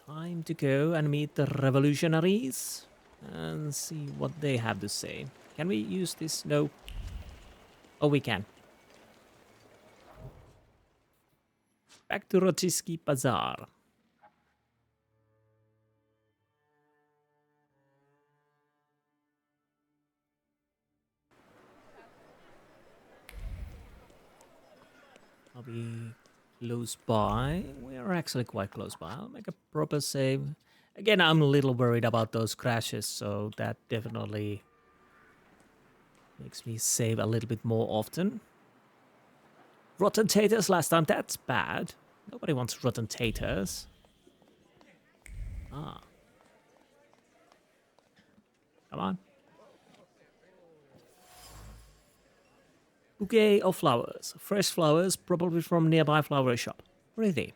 A: Time to go and meet the revolutionaries and see what they have to say. Can we use this? No. Oh, we can. Back to Rochitsky Bazaar. I'll be close by. We are actually quite close by. I'll make a proper save. Again, I'm a little worried about those crashes, so that definitely makes me save a little bit more often. Rotten taters last time, that's bad. Nobody wants rotten taters. Ah. Come on. Bouquet of flowers. Fresh flowers, probably from nearby flower shop. Pretty.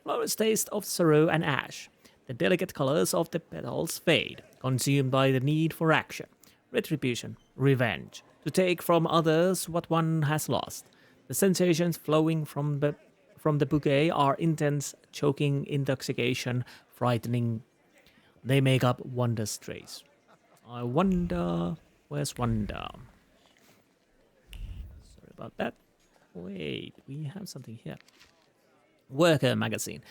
A: Flowers taste of sorrow and ash. The delicate colors of the petals fade, consumed by the need for action. Retribution. Revenge. To take from others what one has lost. The sensations flowing from the bouquet are intense, choking, intoxication, frightening. They make up Wonder's trace. I wonder... Where's Wonder? Sorry about that. Wait, we have something here. Worker magazine.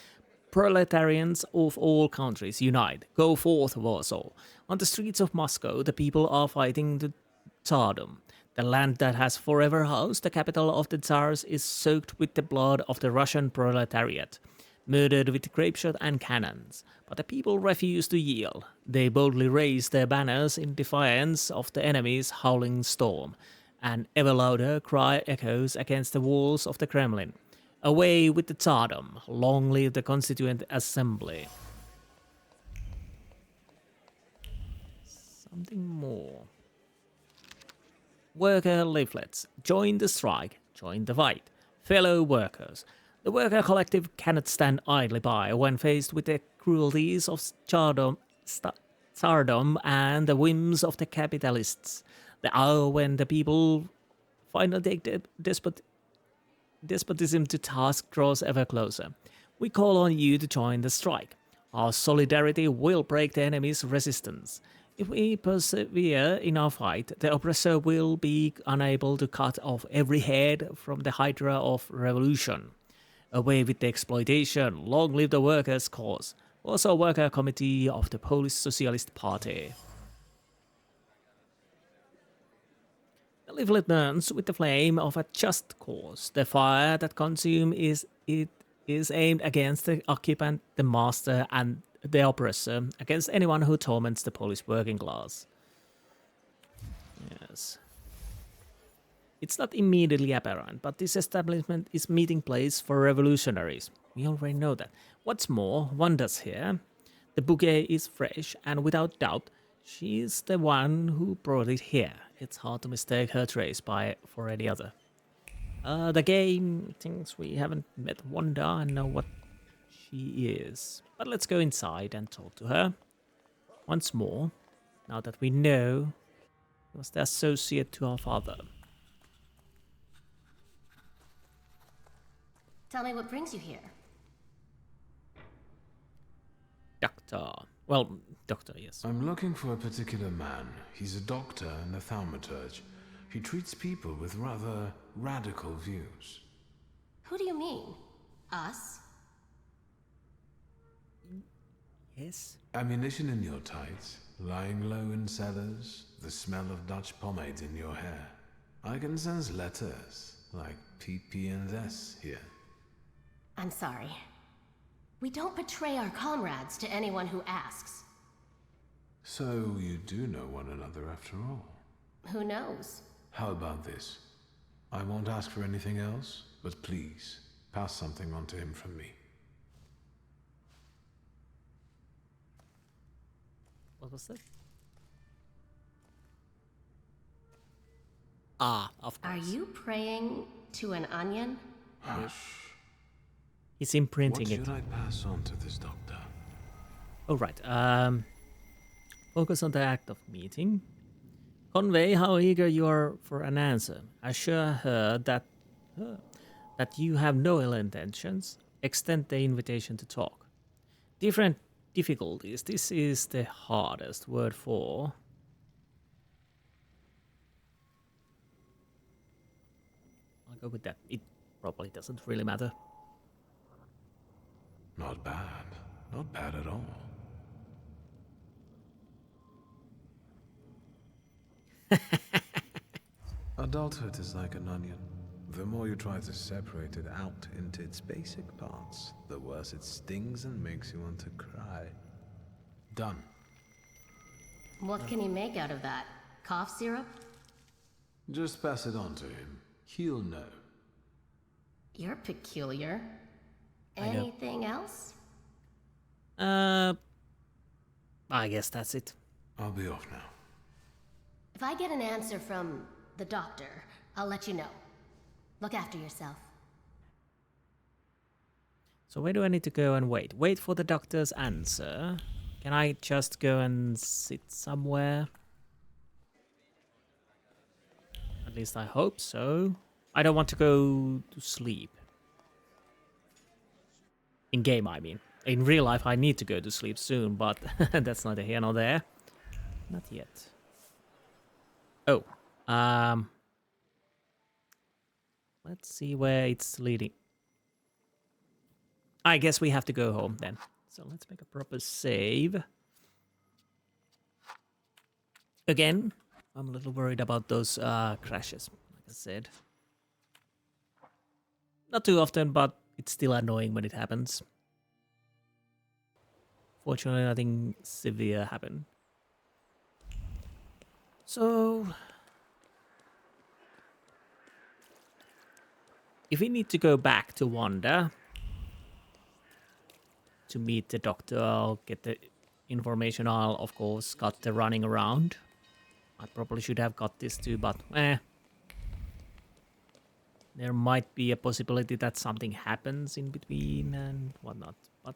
A: Proletarians of all countries unite. Go forth, Warsaw. On the streets of Moscow, the people are fighting the Tsardom. The land that has forever housed the capital of the Tsars is soaked with the blood of the Russian proletariat, murdered with grapeshot and cannons. But the people refuse to yield. They boldly raise their banners in defiance of the enemy's howling storm. An ever louder cry echoes against the walls of the Kremlin. Away with the Tsardom, long live the Constituent Assembly. Something more. Worker leaflets. Join the strike. Join the fight. Fellow workers. The worker collective cannot stand idly by when faced with the cruelties of stardom and the whims of the capitalists. The hour when the people finally take despotism to task draws ever closer. We call on you to join the strike. Our solidarity will break the enemy's resistance. If we persevere in our fight, the oppressor will be unable to cut off every head from the hydra of revolution. Away with the exploitation. Long live the workers' cause. Also, Worker Committee of the Polish Socialist Party. The leaflet burns with the flame of a just cause. The fire that consumes is aimed against the occupant, the master, and the oppressor, against anyone who torments the Polish working class. Yes. It's not immediately apparent, but this establishment is meeting place for revolutionaries. We already know that. What's more, Wanda's here. The bouquet is fresh, and without doubt, she's the one who brought it here. It's hard to mistake her trace for any other. The game thinks we haven't met Wanda and know what she is. But let's go inside and talk to her. Once more, now that we know he was the associate to our father.
N: Tell me what brings you here.
A: Doctor. Well, doctor, yes.
C: I'm looking for a particular man. He's a doctor in the Thaumaturge. He treats people with rather radical views.
N: Who do you mean? Us?
A: Yes.
C: Ammunition in your tights, lying low in cellars, the smell of Dutch pomade in your hair. I can sense letters, like PP and S here.
N: I'm sorry. We don't betray our comrades to anyone who asks.
C: So you do know one another after all.
N: Who knows?
C: How about this? I won't ask for anything else, but please, pass something on to him from me.
A: What was that? Ah, of course.
N: Are you praying to an onion?
C: Hush.
A: He's imprinting
C: What
A: it.
C: should I pass on to this doctor?
A: Oh, right. Focus on the act of meeting. Convey how eager you are for an answer. Assure her that you have no ill intentions. Extend the invitation to talk. Different difficulties. This is the hardest word for. I'll go with that. It probably doesn't really matter.
C: Not bad. Not bad at all. Adulthood is like an onion. The more you try to separate it out into its basic parts, the worse it stings and makes you want to cry. Done.
N: What can you make out of that? Cough syrup?
C: Just pass it on to him. He'll know.
N: You're peculiar.
A: I know.
N: Anything else?
A: I guess that's it.
C: I'll be off now.
N: If I get an answer from the doctor, I'll let you know. Look after yourself.
A: So where do I need to go and wait? Wait for the doctor's answer. Can I just go and sit somewhere? At least I hope so. I don't want to go to sleep. In game, I mean. In real life, I need to go to sleep soon, but that's neither here nor there. Not yet. Oh, let's see where it's leading. I guess we have to go home then. So let's make a proper save. Again, I'm a little worried about those crashes, like I said. Not too often, but it's still annoying when it happens. Fortunately, nothing severe happened. So, if we need to go back to Wanda to meet the doctor, I'll get the information, I'll of course got the running around. I probably should have got this too, but there might be a possibility that something happens in between and whatnot. But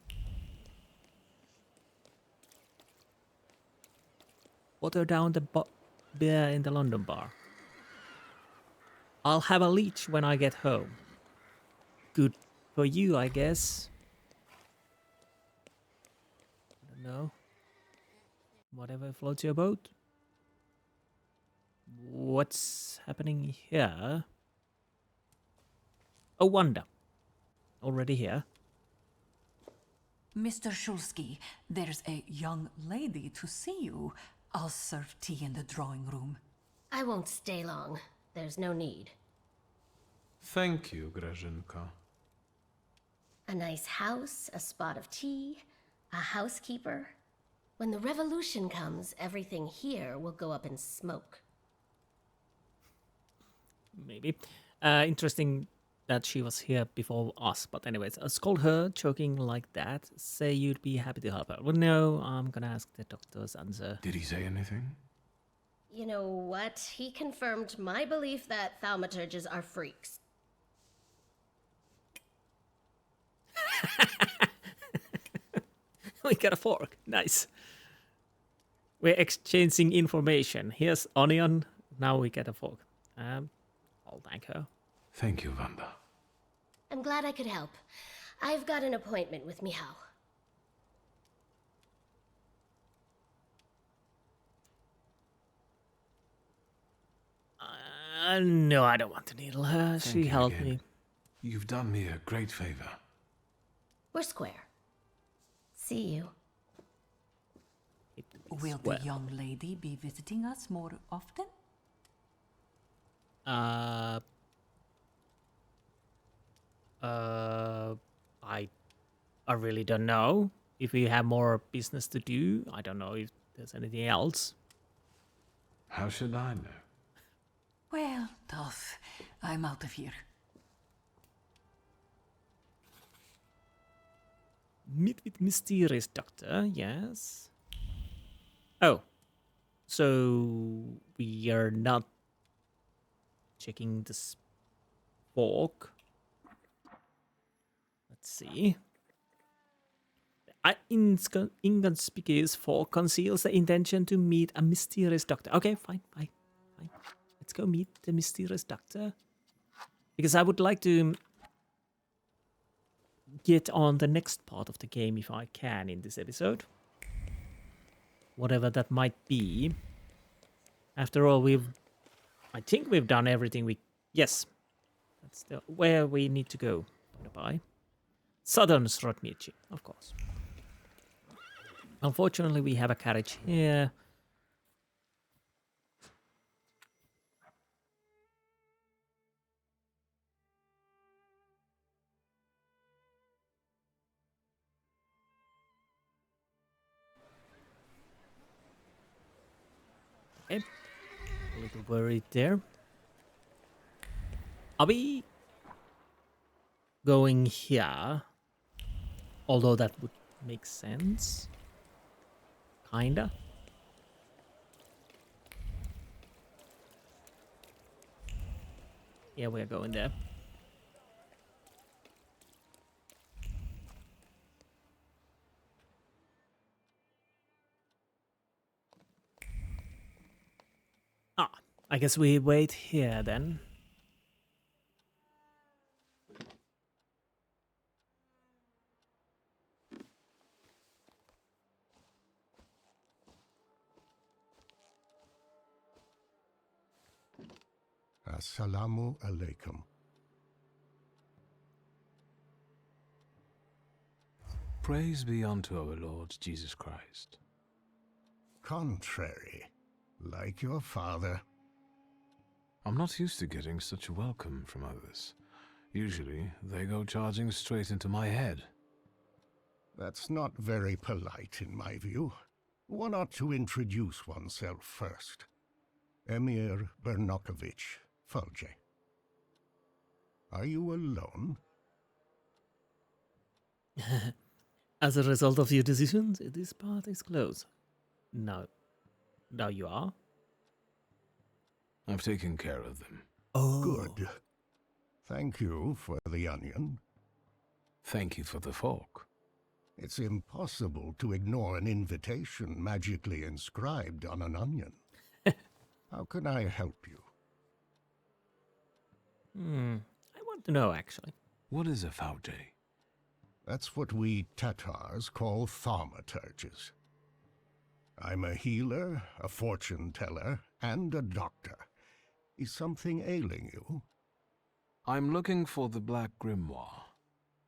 A: water down the beer in the London bar. I'll have a leech when I get home. Good for you, I guess. I don't know. Whatever floats your boat. What's happening here? Oh, Wanda. Already here.
O: Mr. Shulsky, there's a young lady to see you. I'll serve tea in the drawing room.
N: I won't stay long. There's no need.
C: Thank you, Grażynka.
N: A nice house, a spot of tea, a housekeeper. When the revolution comes, everything here will go up in smoke.
A: Maybe. Interesting that she was here before us. But anyways, I scold her, joking like that. Say you'd be happy to help her. Well, no, I'm gonna ask the doctor's answer.
C: Did he say anything?
N: You know what? He confirmed my belief that thaumaturges are freaks.
A: We got a fork. Nice. We're exchanging information. Here's onion. Now we get a fork. I'll thank her.
C: Thank you, Wanda.
N: I'm glad I could help. I've got an appointment with Michał.
A: No, I don't want to needle her.
C: Thank
A: She
C: you
A: helped
C: again.
A: me.
C: You've done me a great favor.
N: We're square. See you.
O: Will the young lady be visiting us more often?
A: I really don't know. If we have more business to do, I don't know if there's anything else.
C: How should I know?
O: Well, tough. I'm out of here.
A: Meet with mysterious doctor, yes. Oh, so we are not checking this fork. Let's see. The inconspicuous fork conceals the intention to meet a mysterious doctor. Okay, fine. Let's go meet the mysterious doctor. Because I would like to get on the next part of the game if I can in this episode. Whatever that might be. After all, I think we've done everything we... Yes. That's where we need to go. Bye. Southern Srodnici, of course. Unfortunately, we have a carriage here. Okay. A little worried there. Are we going here? Although that would make sense. Kinda. Yeah, we're going there. I guess we wait here then.
P: Assalamu alaikum.
C: Praise be unto our Lord Jesus Christ.
P: Contrary, like your father.
C: I'm not used to getting such a welcome from others. Usually, they go charging straight into my head.
P: That's not very polite in my view. One ought to introduce oneself first. Emir Bernakovich, Folje. Are you alone?
A: As a result of your decisions, this path is closed. No. Now you are.
C: I've taken care of them.
A: Oh.
P: Good. Thank you for the onion.
C: Thank you for the fork.
P: It's impossible to ignore an invitation magically inscribed on an onion. How can I help you?
A: I want to know, actually.
C: What is a Faude?
P: That's what we Tatars call thaumaturges. I'm a healer, a fortune teller, and a doctor. Is something ailing you?
C: I'm looking for the Black Grimoire.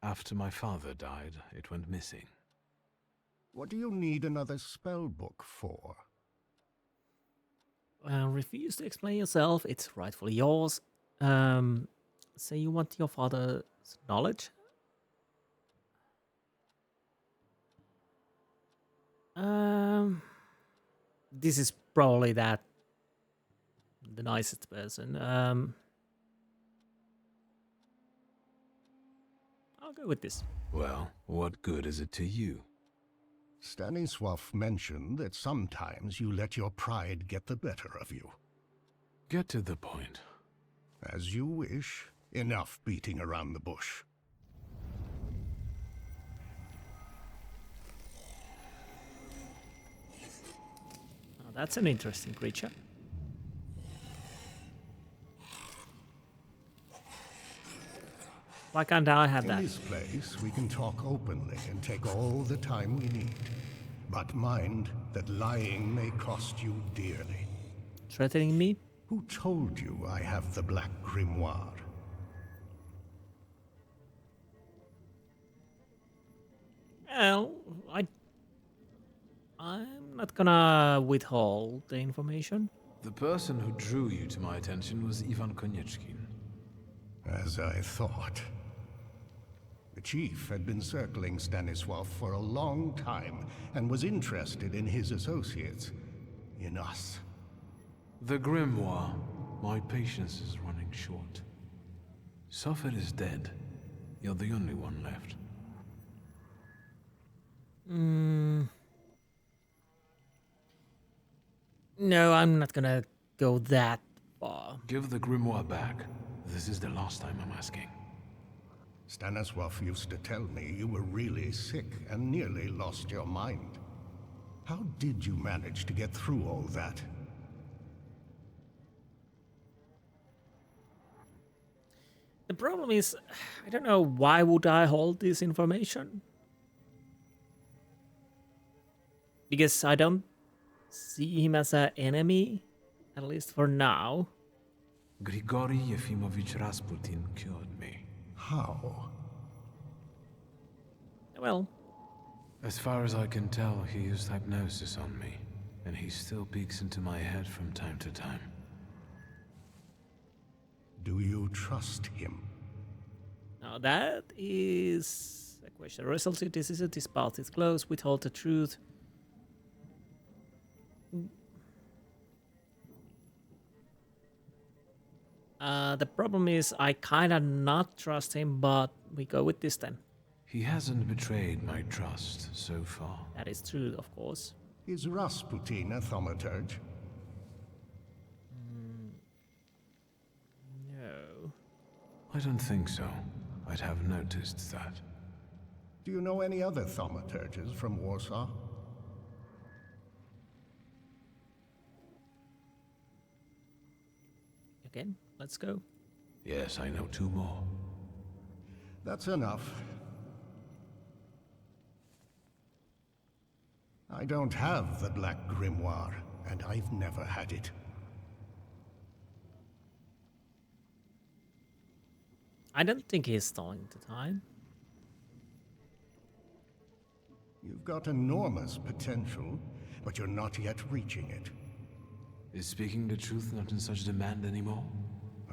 C: After my father died, it went missing.
P: What do you need another spell book for?
A: Refuse to explain yourself. It's rightfully yours. Say you want your father's knowledge. This is probably the nicest person. I'll go with this.
C: Well, what good is it to you?
P: Stanisław mentioned that sometimes you let your pride get the better of you.
C: Get to the point.
P: As you wish. Enough beating around the bush.
A: Oh, that's an interesting creature. Why can't I have that?
P: In this place, we can talk openly and take all the time we need. But mind that lying may cost you dearly.
A: Threatening me?
P: Who told you I have the Black Grimoire?
A: Well, I'm not gonna withhold the information.
C: The person who drew you to my attention was Ivan Konieczkin.
P: As I thought. The chief had been circling Stanisław for a long time and was interested in his associates. In us.
C: The Grimoire. My patience is running short. Sofet is dead. You're the only one left.
A: No, I'm not gonna go that far.
C: Give the Grimoire back. This is the last time I'm asking.
P: Stanisław used to tell me you were really sick and nearly lost your mind. How did you manage to get through all that?
A: The problem is, I don't know why would I hold this information? Because I don't see him as an enemy, at least for now.
C: Grigory Yefimovich Rasputin cured me.
P: How?
A: Well,
C: as far as I can tell, he used hypnosis on me, and he still peeks into my head from time to time.
P: Do you trust him?
A: Now that is a question. Result to decision, this path is closed, withhold the truth. The problem is I kinda not trust him, but we go with this then.
C: He hasn't betrayed my trust so far.
A: That is true, of course.
P: Is Rasputin a thaumaturge?
A: No.
C: I don't think so. I'd have noticed that.
P: Do you know any other thaumaturges from Warsaw?
A: Again, let's go.
C: Yes, I know 2 more.
P: That's enough. I don't have the Black Grimoire, and I've never had it.
A: I don't think he's stalling the time.
P: You've got enormous potential, but you're not yet reaching it.
C: Is speaking the truth not in such demand anymore?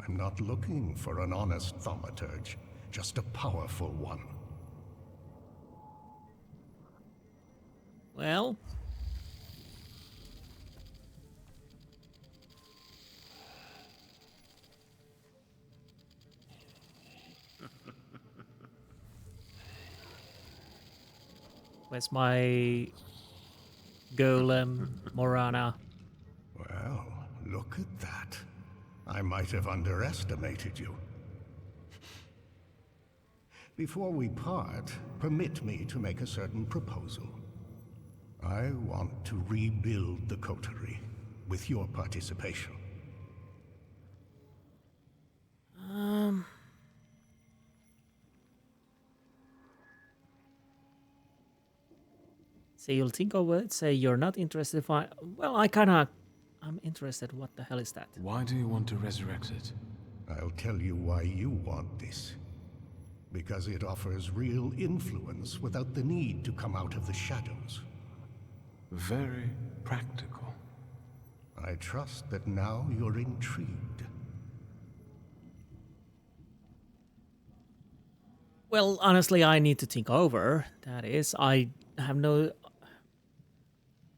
P: I'm not looking for an honest thaumaturge, just a powerful one.
A: Well, Where's my golem, Morana?
P: Well, look at that. I might have underestimated you. Before we part, permit me to make a certain proposal. I want to rebuild the coterie with your participation.
A: So you'll think over it, say you're not interested. Well, I'm interested. What the hell is that?
C: Why do you want to resurrect it?
P: I'll tell you why you want this. Because it offers real influence without the need to come out of the shadows.
C: Very practical.
P: I trust that now you're intrigued.
A: Well, honestly, I need to think over. That is, I have no...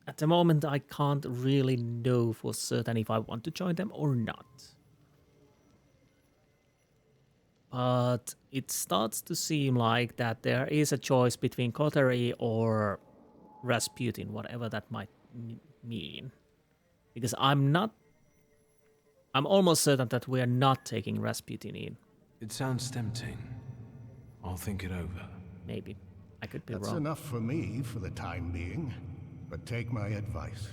A: At the moment, I can't really know for certain if I want to join them or not. But it starts to seem like that there is a choice between Coterie or Rasputin, whatever that might mean. Because I'm almost certain that we are not taking Rasputin in.
C: It sounds tempting. I'll think it over.
A: Maybe. I could be
P: That's
A: wrong.
P: enough for me for the time being. But take my advice.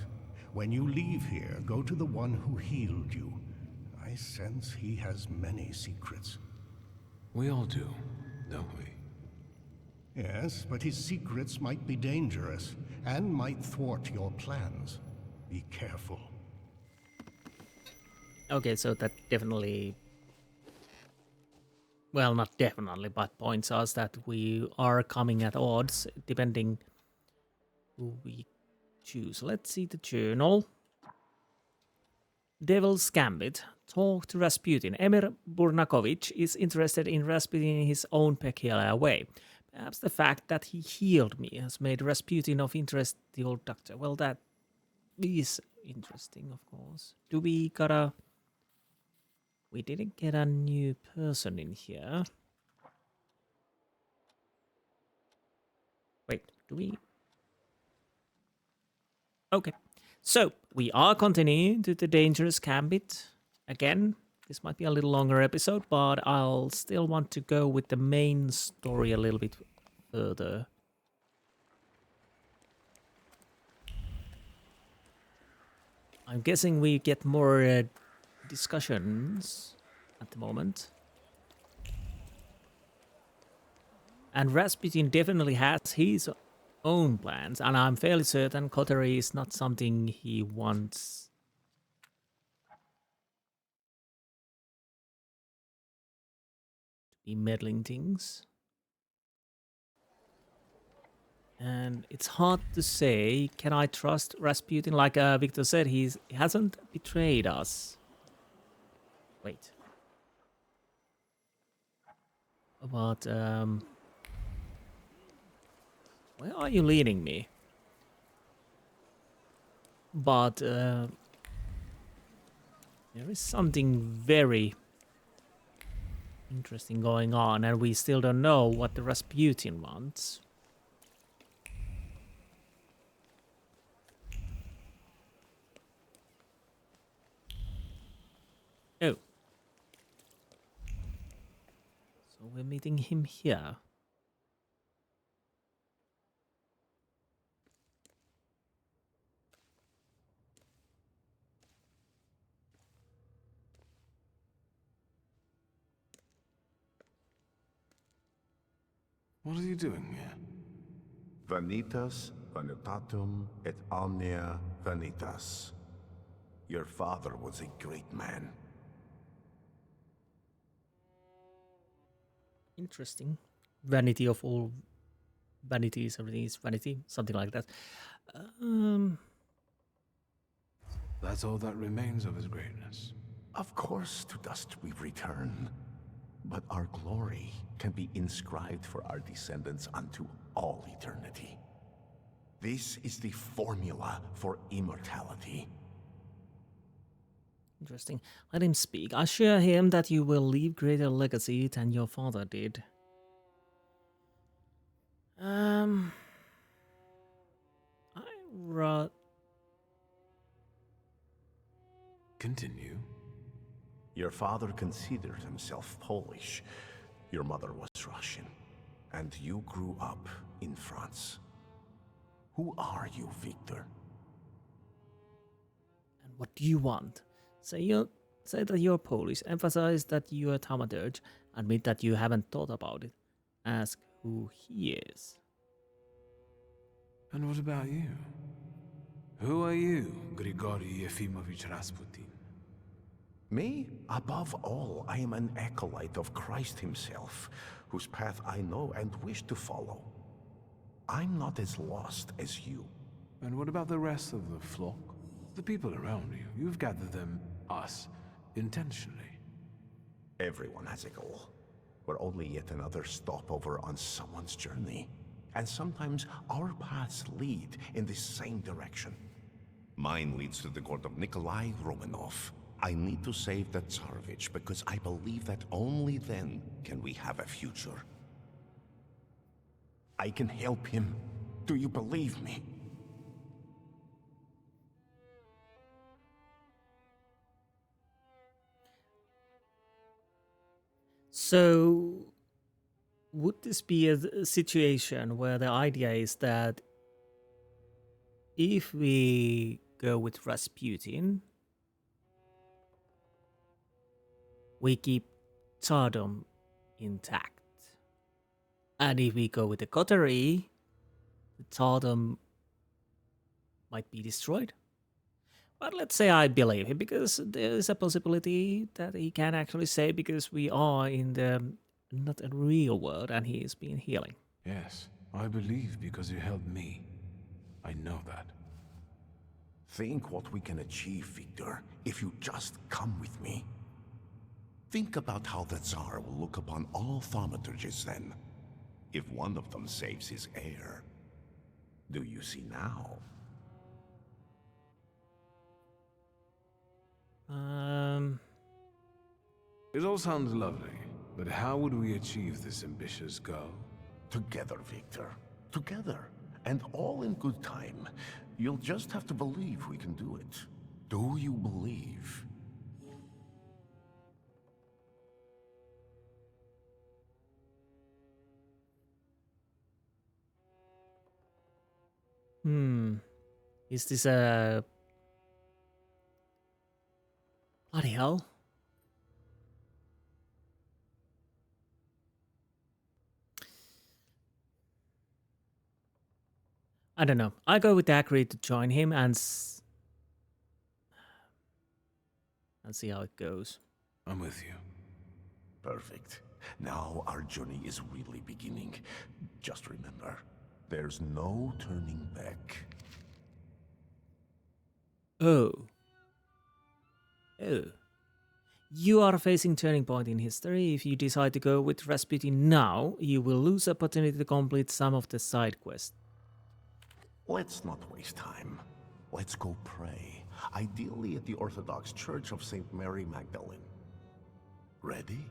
P: When you leave here, go to the one who healed you. I sense he has many secrets.
C: We all do, don't we?
P: Yes, but his secrets might be dangerous and might thwart your plans. Be careful.
A: Okay, so that definitely... Well, not definitely, but points us that we are coming at odds, depending who we choose. Let's see the journal. Devil's Gambit. Talk to Rasputin. Emir Burnakovich is interested in Rasputin in his own peculiar way. Perhaps the fact that he healed me has made Rasputin of interest to the old doctor. Well, that is interesting, of course. Do we gotta... We didn't get a new person in here. Wait, do we... Okay, so we are continuing to the Dangerous Gambit. Again, this might be a little longer episode, but I'll still want to go with the main story a little bit further. I'm guessing we get more discussions at the moment. And Rasputin definitely has his own plans, and I'm fairly certain Coterie is not something he wants to be meddling things. And it's hard to say, can I trust Rasputin? Like Wiktor said, he hasn't betrayed us. Wait. But, where are you leading me? But, there is something very interesting going on, and we still don't know what the Rasputin wants. Oh. So we're meeting him here.
C: What are you doing here?
Q: Vanitas, vanitatum, et omnia vanitas. Your father was a great man.
A: Interesting. Vanity of all vanities, everything is vanity, something like that.
C: That's all that remains of his greatness.
Q: Of course, to dust we return. But our glory can be inscribed for our descendants unto all eternity. This is the formula for immortality.
A: Interesting. Let him speak. Assure him that you will leave greater legacy than your father did.
C: Continue.
Q: Your father considered himself Polish. Your mother was Russian. And you grew up in France. Who are you, Wiktor?
A: And what do you want? Say that you're Polish, emphasize that you're a Thaumaturge, admit that you haven't thought about it, ask who he is.
C: And what about you? Who are you, Grigory Yefimovich Rasputin?
Q: Me? Above all, I am an acolyte of Christ himself, whose path I know and wish to follow. I'm not as lost as you.
C: And what about the rest of the flock? The people around you. You've gathered them, us, intentionally.
Q: Everyone has a goal. We're only yet another stopover on someone's journey. And sometimes our paths lead in the same direction. Mine leads to the court of Nikolai Romanov. I need to save the Tsarevich because I believe that only then can we have a future. I can help him. Do you believe me?
A: So, would this be a situation where the idea is that if we go with Rasputin, we keep Tsardom intact? And if we go with the coterie, the Tsardom might be destroyed? But let's say I believe him, because there is a possibility that he can actually say, because we are in the not a real world and he is being healing.
C: Yes, I believe because you helped me. I know that.
Q: Think what we can achieve, Wiktor, if you just come with me. Think about how the Tsar will look upon all thaumaturges then, if one of them saves his heir. Do you see now?
C: It all sounds lovely, but how would we achieve this ambitious goal?
Q: Together, Wiktor. Together. And all in good time. You'll just have to believe we can do it. Do you believe?
A: Is this a... Bloody hell. I don't know. I go with Acri to join him and see how it goes.
C: I'm with you.
Q: Perfect. Now our journey is really beginning. Just remember, there's no turning back.
A: Oh. You are facing turning point in history. If you decide to go with Rasputin now, you will lose opportunity to complete some of the side quests.
Q: Let's not waste time. Let's go pray. Ideally at the Orthodox Church of St. Mary Magdalene. Ready?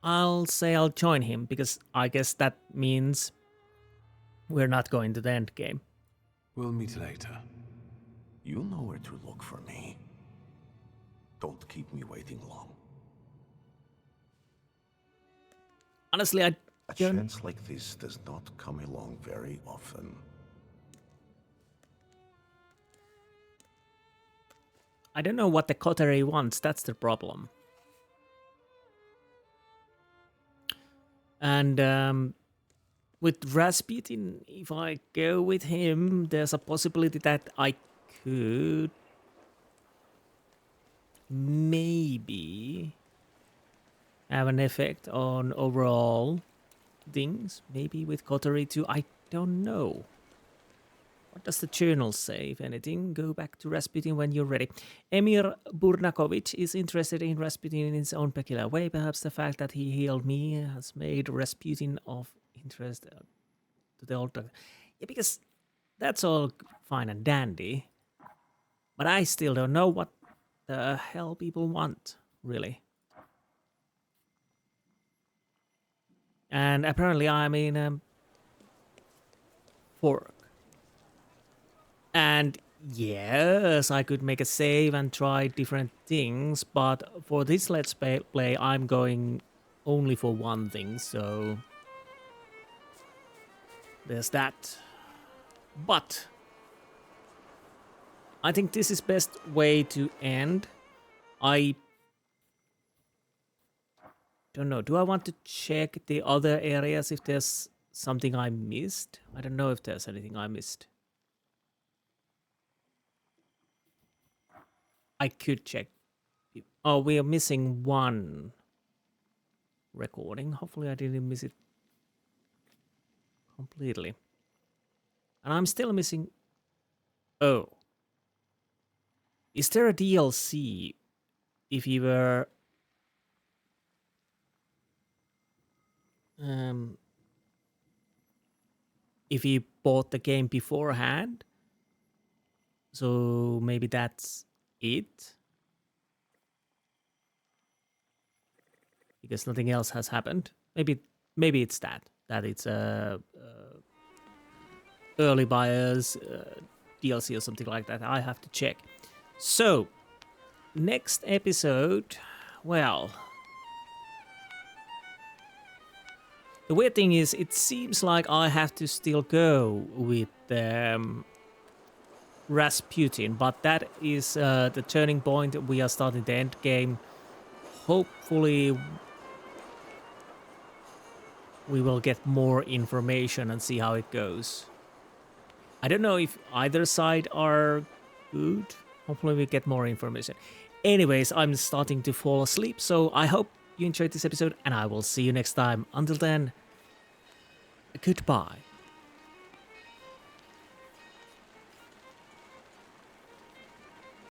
A: I'll say I'll join him, because I guess that means we're not going to the end game.
C: We'll meet later.
Q: You know where to look for me. Don't keep me waiting long.
A: Honestly,
Q: A chance like this does not come along very often.
A: I don't know what the coterie wants, that's the problem. And with Rasputin, if I go with him, there's a possibility that I could maybe have an effect on overall things. Maybe with coterie too, I don't know. What does the journal say, if anything? Go back to Rasputin when you're ready. Emir Burnakovich is interested in Rasputin in his own peculiar way. Perhaps the fact that he healed me has made Rasputin of interest to the old doctor. Yeah, because that's all fine and dandy. But I still don't know what the hell people want, really. And apparently I'm in fork. And yes, I could make a save and try different things, but for this Let's Play, I'm going only for one thing, so there's that. But I think this is best way to end. I don't know. Do I want to check the other areas if there's something I missed? I don't know if there's anything I missed. I could check. Oh, we are missing one recording. Hopefully I didn't miss it completely. And I'm still missing... Oh. Is there a DLC if you were... if you bought the game beforehand? So maybe that's it? Because nothing else has happened. Maybe it's that it's early buyers DLC or something like that. I have to check. So next episode, well, the weird thing is it seems like I have to still go with Rasputin, but that is the turning point. We are starting the end game. Hopefully we will get more information and see how it goes. I don't know if either side are good. Hopefully we get more information. Anyways, I'm starting to fall asleep, so I hope you enjoyed this episode and I will see you next time. Until then, goodbye.